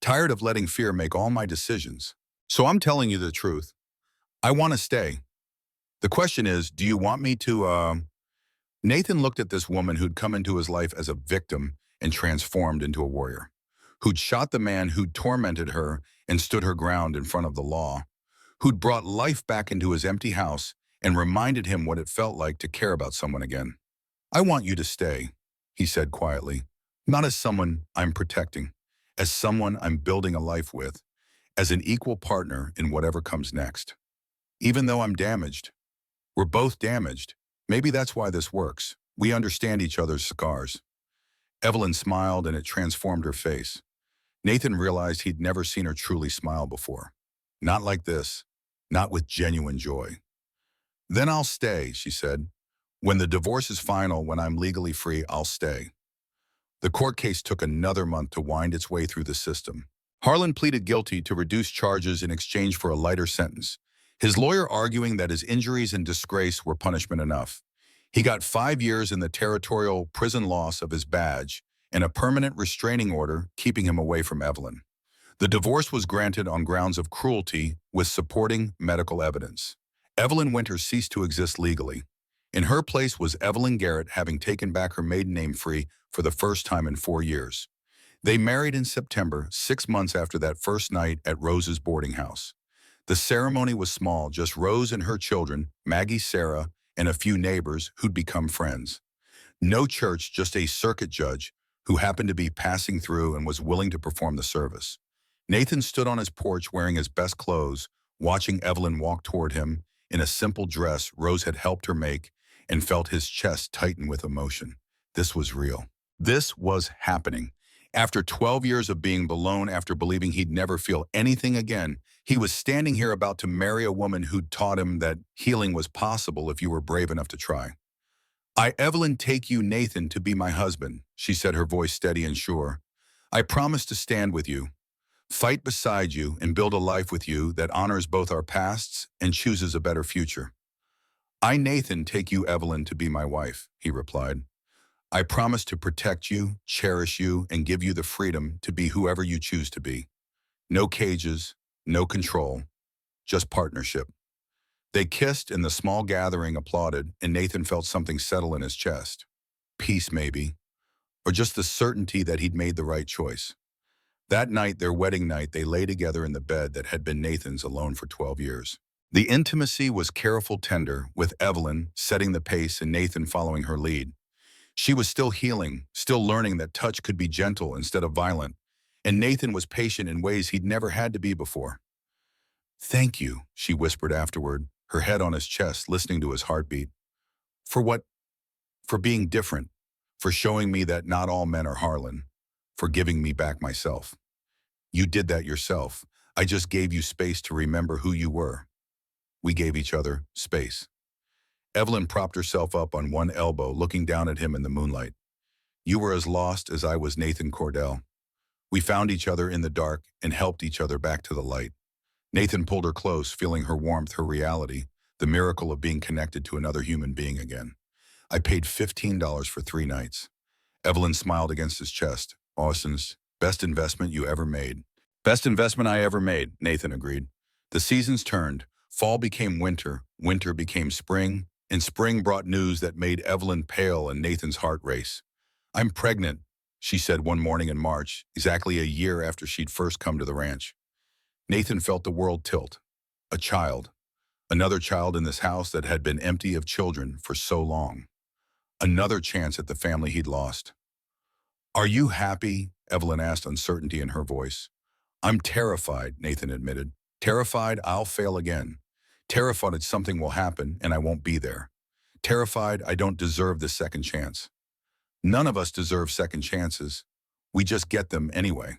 Tired of letting fear make all my decisions. So I'm telling you the truth. I want to stay. The question is, do you want me to, Nathan looked at this woman who'd come into his life as a victim and transformed into a warrior, who'd shot the man who'd tormented her and stood her ground in front of the law, who'd brought life back into his empty house and reminded him what it felt like to care about someone again. I want you to stay, he said quietly, not as someone I'm protecting, as someone I'm building a life with, as an equal partner in whatever comes next. Even though I'm damaged, we're both damaged. Maybe that's why this works. We understand each other's scars. Evelyn smiled and it transformed her face. Nathan realized he'd never seen her truly smile before. Not like this. Not with genuine joy. Then I'll stay, she said. When the divorce is final, when I'm legally free, I'll stay. The court case took another month to wind its way through the system. Harlan pleaded guilty to reduced charges in exchange for a lighter sentence, his lawyer arguing that his injuries and disgrace were punishment enough. He got 5 years in the territorial prison loss of his badge and a permanent restraining order keeping him away from Evelyn. The divorce was granted on grounds of cruelty with supporting medical evidence. Evelyn Winter ceased to exist legally. In her place was Evelyn Garrett, having taken back her maiden name free for the first time in 4 years. They married in September, 6 months after that first night at Rose's boarding house. The ceremony was small, just Rose and her children, Maggie, Sarah, and a few neighbors who'd become friends. No church, just a circuit judge who happened to be passing through and was willing to perform the service. Nathan stood on his porch wearing his best clothes, watching Evelyn walk toward him in a simple dress Rose had helped her make, and felt his chest tighten with emotion. This was real. This was happening. After 12 years of being alone, after believing he'd never feel anything again, he was standing here about to marry a woman who'd taught him that healing was possible if you were brave enough to try. I, Evelyn, take you, Nathan, to be my husband, she said, her voice steady and sure. I promise to stand with you, fight beside you, and build a life with you that honors both our pasts and chooses a better future. I, Nathan, take you, Evelyn, to be my wife, he replied. I promise to protect you, cherish you, and give you the freedom to be whoever you choose to be. No cages, no control, just partnership. They kissed and the small gathering applauded, and Nathan felt something settle in his chest. Peace, maybe, or just the certainty that he'd made the right choice. That night, their wedding night, they lay together in the bed that had been Nathan's alone for 12 years. The intimacy was careful, tender, with Evelyn setting the pace and Nathan following her lead. She was still healing, still learning that touch could be gentle instead of violent, and Nathan was patient in ways he'd never had to be before. Thank you, she whispered afterward, her head on his chest, listening to his heartbeat. For what? For being different, for showing me that not all men are Harlan, for giving me back myself. You did that yourself. I just gave you space to remember who you were. We gave each other space. Evelyn propped herself up on one elbow, looking down at him in the moonlight. You were as lost as I was, Nathan Cordell. We found each other in the dark and helped each other back to the light. Nathan pulled her close, feeling her warmth, her reality, the miracle of being connected to another human being again. I paid $15 for 3 nights. Evelyn smiled against his chest. Austin's best investment you ever made. Best investment I ever made, Nathan agreed. The seasons turned. Fall became winter, winter became spring, and spring brought news that made Evelyn pale and Nathan's heart race. I'm pregnant, she said one morning in March, exactly a year after she'd first come to the ranch. Nathan felt the world tilt. A child. Another child in this house that had been empty of children for so long. Another chance at the family he'd lost. Are you happy? Evelyn asked, uncertainty in her voice. I'm terrified, Nathan admitted. Terrified I'll fail again. Terrified something will happen and I won't be there. Terrified I don't deserve this second chance. None of us deserve second chances. We just get them anyway.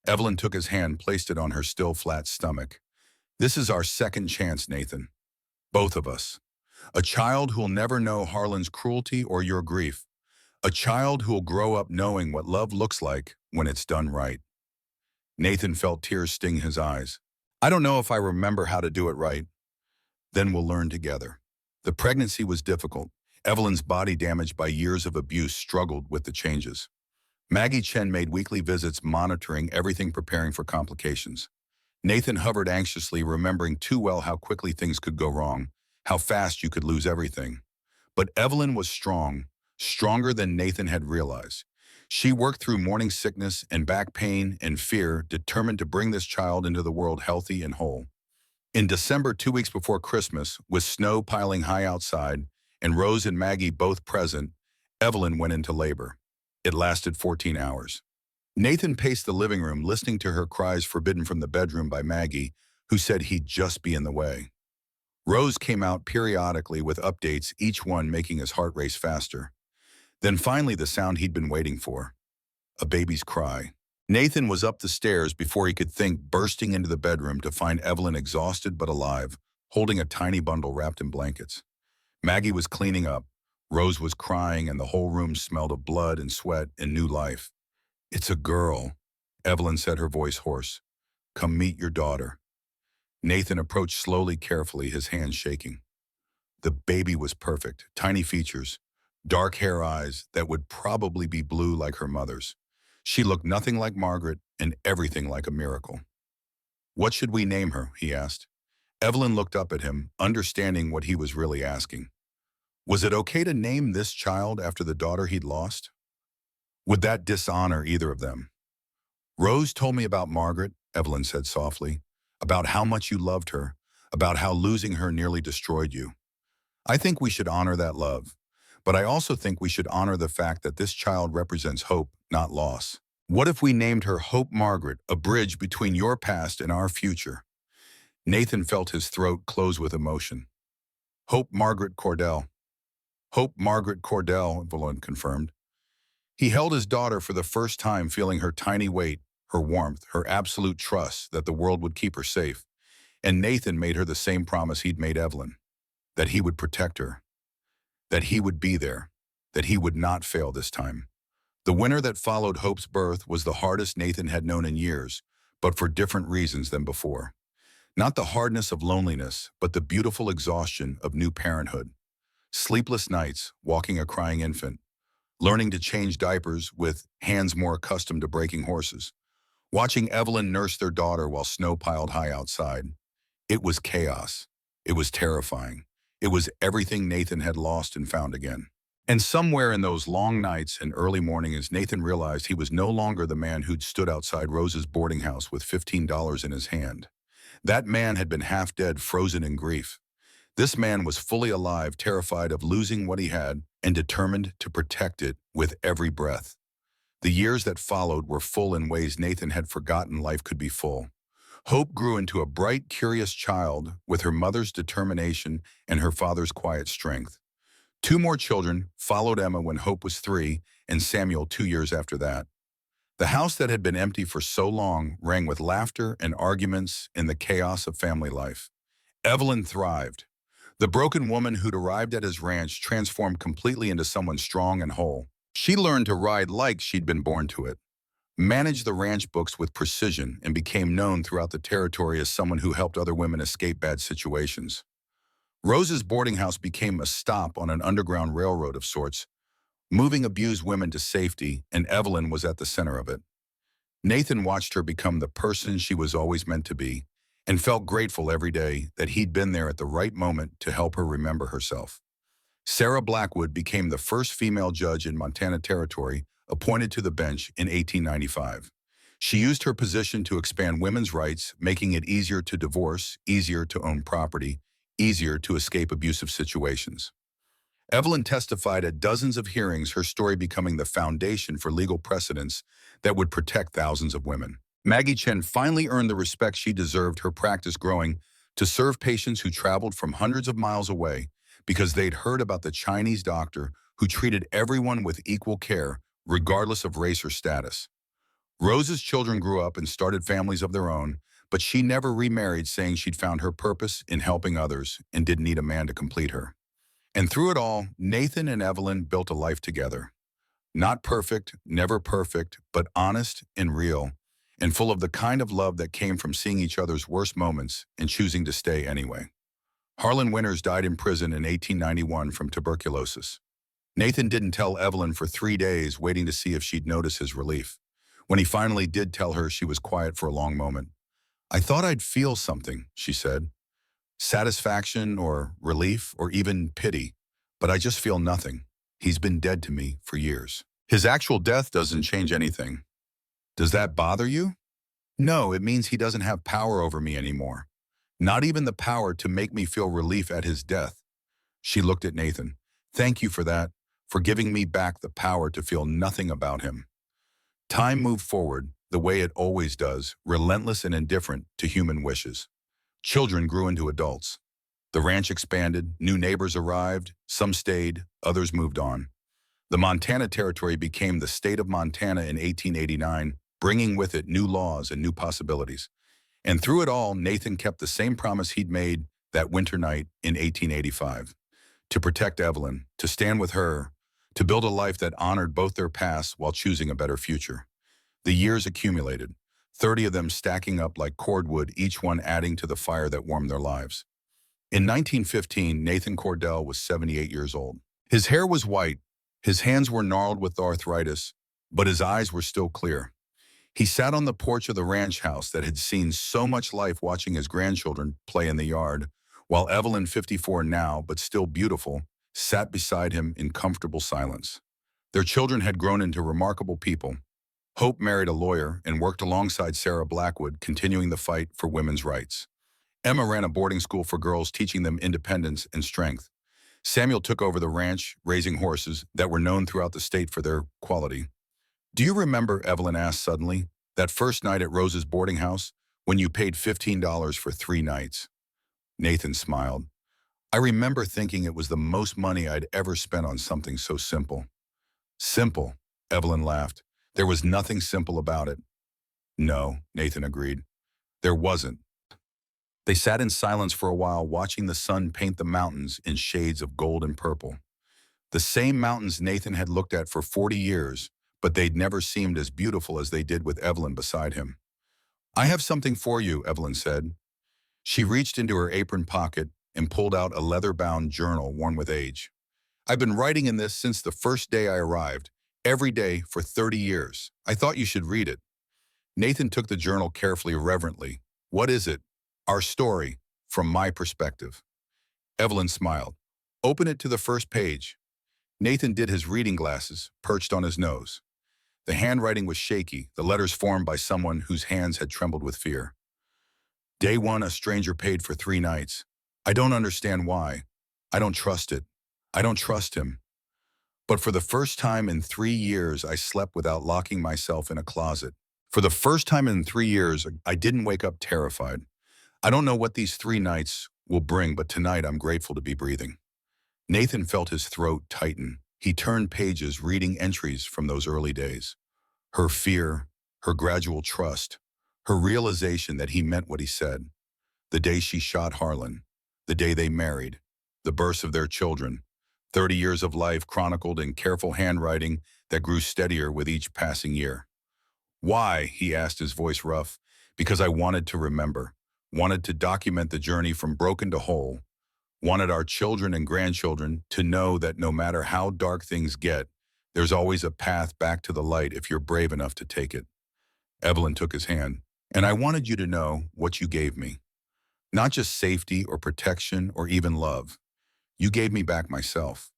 Evelyn took his hand, placed it on her still flat stomach. This is our second chance, Nathan. Both of us. A child who'll never know Harlan's cruelty or your grief. A child who'll grow up knowing what love looks like when it's done right. Nathan felt tears sting his eyes. I don't know if I remember how to do it right. Then we'll learn together. The pregnancy was difficult. Evelyn's body, damaged by years of abuse, struggled with the changes. Maggie Chen made weekly visits, monitoring everything, preparing for complications. Nathan hovered anxiously, remembering too well how quickly things could go wrong, how fast you could lose everything. But Evelyn was strong, stronger than Nathan had realized. She worked through morning sickness and back pain and fear, determined to bring this child into the world healthy and whole. In December, 2 weeks before Christmas, with snow piling high outside and Rose and Maggie both present, Evelyn went into labor. It lasted 14 hours. Nathan paced the living room, listening to her cries forbidden from the bedroom by Maggie, who said he'd just be in the way. Rose came out periodically with updates, each one making his heart race faster. Then finally the sound he'd been waiting for. A baby's cry. Nathan was up the stairs before he could think, bursting into the bedroom to find Evelyn exhausted but alive, holding a tiny bundle wrapped in blankets. Maggie was cleaning up. Rose was crying, and the whole room smelled of blood and sweat and new life. It's a girl, Evelyn said, her voice hoarse. Come meet your daughter. Nathan approached slowly, carefully, his hands shaking. The baby was perfect, tiny features, dark hair, eyes that would probably be blue like her mother's. She looked nothing like Margaret and everything like a miracle. What should we name her? He asked. Evelyn looked up at him, understanding what he was really asking. Was it okay to name this child after the daughter he'd lost? Would that dishonor either of them? Rose told me about Margaret, Evelyn said softly, about how much you loved her, about how losing her nearly destroyed you. I think we should honor that love, but I also think we should honor the fact that this child represents hope, not loss. What if we named her Hope Margaret, a bridge between your past and our future? Nathan felt his throat close with emotion. Hope Margaret Cordell. Hope Margaret Cordell, Evelyn confirmed. He held his daughter for the first time, feeling her tiny weight, her warmth, her absolute trust that the world would keep her safe. And Nathan made her the same promise he'd made Evelyn, that he would protect her, that he would be there, that he would not fail this time. The winter that followed Hope's birth was the hardest Nathan had known in years, but for different reasons than before. Not the hardness of loneliness, but the beautiful exhaustion of new parenthood. Sleepless nights, walking a crying infant, learning to change diapers with hands more accustomed to breaking horses, watching Evelyn nurse their daughter while snow piled high outside. It was chaos. It was terrifying. It was everything Nathan had lost and found again. And somewhere in those long nights and early mornings, Nathan realized he was no longer the man who'd stood outside Rose's boarding house with $15 in his hand. That man had been half dead, frozen in grief. This man was fully alive, terrified of losing what he had, and determined to protect it with every breath. The years that followed were full in ways Nathan had forgotten life could be full. Hope grew into a bright, curious child with her mother's determination and her father's quiet strength. 2 more children followed Emma when Hope was 3 and Samuel 2 years after that. The house that had been empty for so long rang with laughter and arguments in the chaos of family life. Evelyn thrived. The broken woman who'd arrived at his ranch transformed completely into someone strong and whole. She learned to ride like she'd been born to it, managed the ranch books with precision, and became known throughout the territory as someone who helped other women escape bad situations. Rose's boarding house became a stop on an underground railroad of sorts, moving abused women to safety, and Evelyn was at the center of it. Nathan watched her become the person she was always meant to be, and felt grateful every day that he'd been there at the right moment to help her remember herself. Sarah Blackwood became the first female judge in Montana Territory, appointed to the bench in 1895. She used her position to expand women's rights, making it easier to divorce, easier to own property, easier to escape abusive situations. Evelyn testified at dozens of hearings, her story becoming the foundation for legal precedents that would protect thousands of women. Maggie Chen finally earned the respect she deserved, her practice growing to serve patients who traveled from hundreds of miles away because they'd heard about the Chinese doctor who treated everyone with equal care, regardless of race or status. Rose's children grew up and started families of their own, but she never remarried, saying she'd found her purpose in helping others and didn't need a man to complete her. And through it all, Nathan and Evelyn built a life together. Not perfect, never perfect, but honest and real, and full of the kind of love that came from seeing each other's worst moments and choosing to stay anyway. Harlan Winters died in prison in 1891 from tuberculosis. Nathan didn't tell Evelyn for 3 days, waiting to see if she'd notice his relief. When he finally did tell her, she was quiet for a long moment. "I thought I'd feel something," she said. "Satisfaction or relief or even pity, but I just feel nothing. He's been dead to me for years. His actual death doesn't change anything." "Does that bother you?" "No, it means he doesn't have power over me anymore. Not even the power to make me feel relief at his death." She looked at Nathan. "Thank you for that, for giving me back the power to feel nothing about him." Time moved forward, the way it always does, relentless and indifferent to human wishes. Children grew into adults. The ranch expanded, new neighbors arrived, some stayed, others moved on. The Montana Territory became the state of Montana in 1889, bringing with it new laws and new possibilities. And through it all, Nathan kept the same promise he'd made that winter night in 1885. To protect Evelyn, to stand with her, to build a life that honored both their pasts while choosing a better future. The years accumulated, 30 of them stacking up like cordwood, each one adding to the fire that warmed their lives. In 1915, Nathan Cordell was 78 years old. His hair was white, his hands were gnarled with arthritis, but his eyes were still clear. He sat on the porch of the ranch house that had seen so much life, watching his grandchildren play in the yard, while Evelyn, 54 now, but still beautiful, sat beside him in comfortable silence. Their children had grown into remarkable people. Hope married a lawyer and worked alongside Sarah Blackwood, continuing the fight for women's rights. Emma ran a boarding school for girls, teaching them independence and strength. Samuel took over the ranch, raising horses that were known throughout the state for their quality. "Do you remember," Evelyn asked suddenly, "that first night at Rose's boarding house when you paid $15 for 3 nights?" Nathan smiled. "I remember thinking it was the most money I'd ever spent on something so simple." "Simple," Evelyn laughed. "There was nothing simple about it." "No," Nathan agreed. "There wasn't." They sat in silence for a while, watching the sun paint the mountains in shades of gold and purple. The same mountains Nathan had looked at for 40 years, but they'd never seemed as beautiful as they did with Evelyn beside him. "I have something for you," Evelyn said. She reached into her apron pocket and pulled out a leather-bound journal worn with age. "I've been writing in this since the first day I arrived, every day for 30 years. I thought you should read it." Nathan took the journal carefully, reverently. "What is it?" "Our story, from my perspective." Evelyn smiled. "Open it to the first page." Nathan did his reading glasses, perched on his nose. The handwriting was shaky, the letters formed by someone whose hands had trembled with fear. "Day 1, a stranger paid for 3 nights. I don't understand why. I don't trust it. I don't trust him. But for the first time in 3 years, I slept without locking myself in a closet. For the first time in 3 years, I didn't wake up terrified. I don't know what these 3 nights will bring, but tonight I'm grateful to be breathing." Nathan felt his throat tighten. He turned pages, reading entries from those early days. Her fear, her gradual trust, her realization that he meant what he said. The day she shot Harlan, the day they married, the births of their children, 30 years of life chronicled in careful handwriting that grew steadier with each passing year. "Why?" he asked, his voice rough. "Because I wanted to remember, wanted to document the journey from broken to whole, wanted our children and grandchildren to know that no matter how dark things get, there's always a path back to the light if you're brave enough to take it." Evelyn took his hand. "And I wanted you to know what you gave me. Not just safety or protection or even love. You gave me back myself.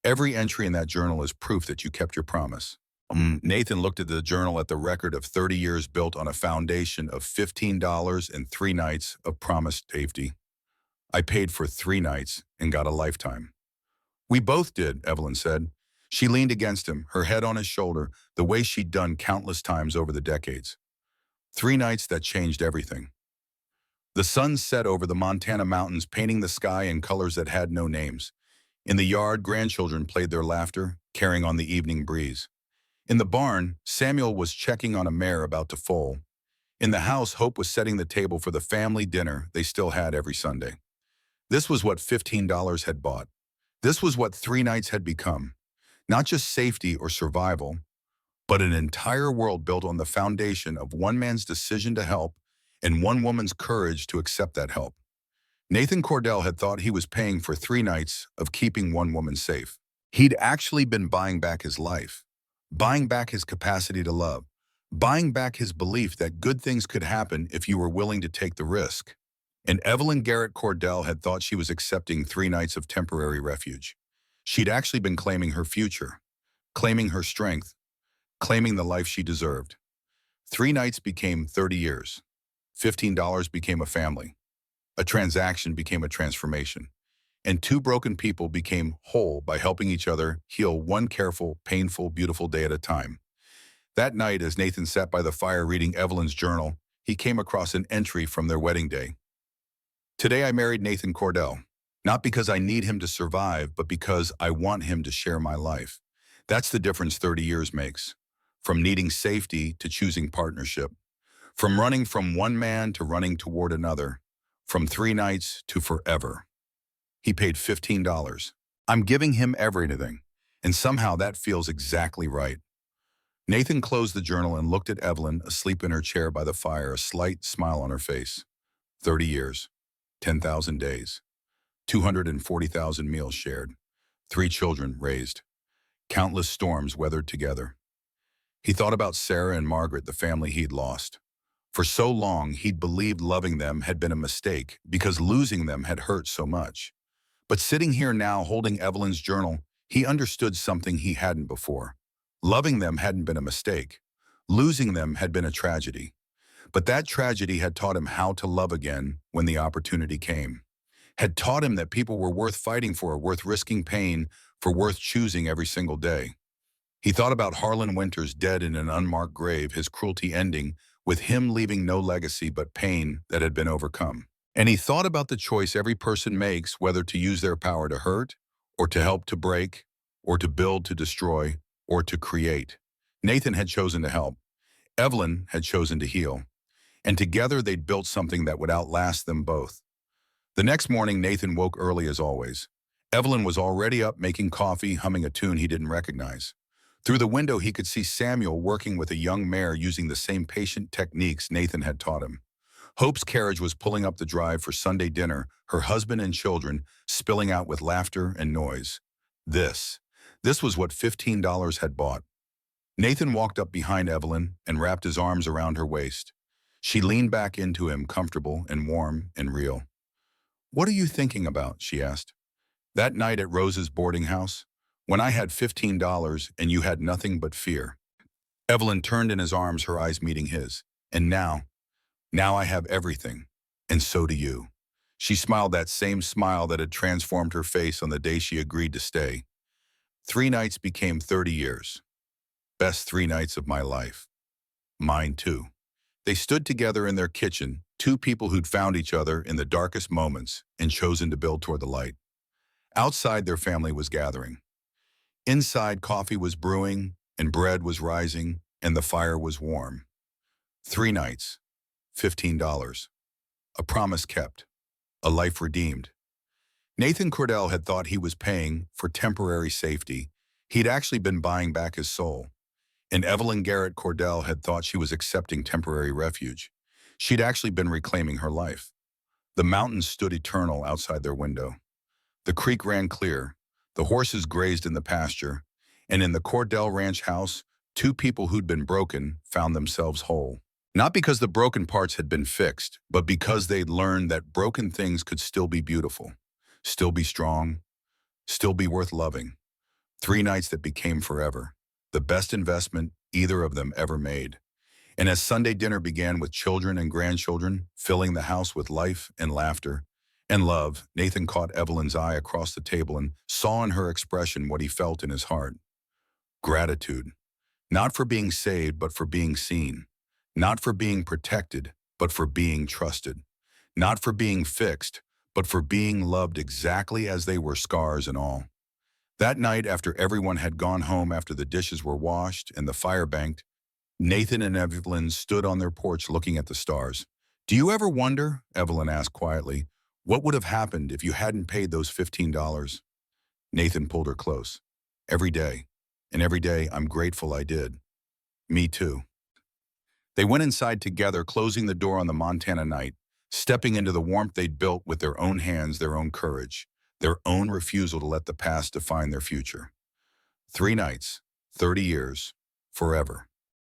Every entry in that journal is proof that you kept your promise." Nathan looked at the journal, at the record of 30 years built on a foundation of $15 and 3 nights of promised safety. "I paid for 3 nights and got a lifetime." "We both did," Evelyn said. She leaned against him, her head on his shoulder, the way she'd done countless times over the decades. 3 nights that changed everything. The sun set over the Montana mountains, painting the sky in colors that had no names. In the yard, grandchildren played their laughter, carrying on the evening breeze. In the barn, Samuel was checking on a mare about to foal. In the house, Hope was setting the table for the family dinner they still had every Sunday. This was what $15 had bought. This was what 3 nights had become. Not just safety or survival, but an entire world built on the foundation of one man's decision to help and one woman's courage to accept that help. Nathan Cordell had thought he was paying for 3 nights of keeping one woman safe. He'd actually been buying back his life, buying back his capacity to love, buying back his belief that good things could happen if you were willing to take the risk. And Evelyn Garrett Cordell had thought she was accepting 3 nights of temporary refuge. She'd actually been claiming her future, claiming her strength, claiming the life she deserved. 3 nights became 30 years. $15 became a family. A transaction became a transformation. And two broken people became whole by helping each other heal one careful, painful, beautiful day at a time. That night, as Nathan sat by the fire reading Evelyn's journal, he came across an entry from their wedding day. Today I married Nathan Cordell, not because I need him to survive, but because I want him to share my life. That's the difference 30 years makes. From needing safety to choosing partnership. From running from one man to running toward another. From 3 nights to forever. He paid $15. I'm giving him everything, and somehow that feels exactly right. Nathan closed the journal and looked at Evelyn, asleep in her chair by the fire, a slight smile on her face. 30 years, 10,000 days, 240,000 meals shared, 3 children raised, countless storms weathered together. He thought about Sarah and Margaret, the family he'd lost. For so long, he'd believed loving them had been a mistake because losing them had hurt so much. But sitting here now holding Evelyn's journal, he understood something he hadn't before. Loving them hadn't been a mistake. Losing them had been a tragedy. But that tragedy had taught him how to love again when the opportunity came. Had taught him that people were worth fighting for, worth risking pain, for worth choosing every single day. He thought about Harlan Winters dead in an unmarked grave, his cruelty ending, with him leaving no legacy but pain that had been overcome. And he thought about the choice every person makes, whether to use their power to hurt, or to help to break, or to build to destroy, or to create. Nathan had chosen to help. Evelyn had chosen to heal. And together they'd built something that would outlast them both. The next morning, Nathan woke early as always. Evelyn was already up making coffee, humming a tune he didn't recognize. Through the window, he could see Samuel working with a young mare using the same patient techniques Nathan had taught him. Hope's carriage was pulling up the drive for Sunday dinner, her husband and children spilling out with laughter and noise. This was what $15 had bought. Nathan walked up behind Evelyn and wrapped his arms around her waist. She leaned back into him, comfortable and warm and real. "What are you thinking about?" she asked. "That night at Rose's boarding house, when I had $15 and you had nothing but fear." Evelyn turned in his arms, her eyes meeting his. "And now I have everything, and so do you." She smiled, that same smile that had transformed her face on the day she agreed to stay. 3 nights became 30 years. Best 3 nights of my life. Mine too. They stood together in their kitchen, two people who'd found each other in the darkest moments and chosen to build toward the light. Outside, their family was gathering. Inside, coffee was brewing, and bread was rising, and the fire was warm. 3 nights, $15. A promise kept, a life redeemed. Nathan Cordell had thought he was paying for temporary safety. He'd actually been buying back his soul. And Evelyn Garrett Cordell had thought she was accepting temporary refuge. She'd actually been reclaiming her life. The mountains stood eternal outside their window. The creek ran clear. The horses grazed in the pasture. And in the Cordell Ranch house, two people who'd been broken found themselves whole. Not because the broken parts had been fixed, but because they'd learned that broken things could still be beautiful, still be strong, still be worth loving. 3 nights that became forever. The best investment either of them ever made. And as Sunday dinner began with children and grandchildren filling the house with life and laughter and love, Nathan caught Evelyn's eye across the table and saw in her expression what he felt in his heart. Gratitude. Not for being saved, but for being seen. Not for being protected, but for being trusted. Not for being fixed, but for being loved exactly as they were, scars and all. That night, after everyone had gone home after the dishes were washed and the fire banked, Nathan and Evelyn stood on their porch looking at the stars. Do you ever wonder, Evelyn asked quietly, what would have happened if you hadn't paid those $15? Nathan pulled her close. Every day. And every day I'm grateful I did. Me too. They went inside together, closing the door on the Montana night, stepping into the warmth they'd built with their own hands, their own courage, their own refusal to let the past define their future. 3 nights, 30 years, forever.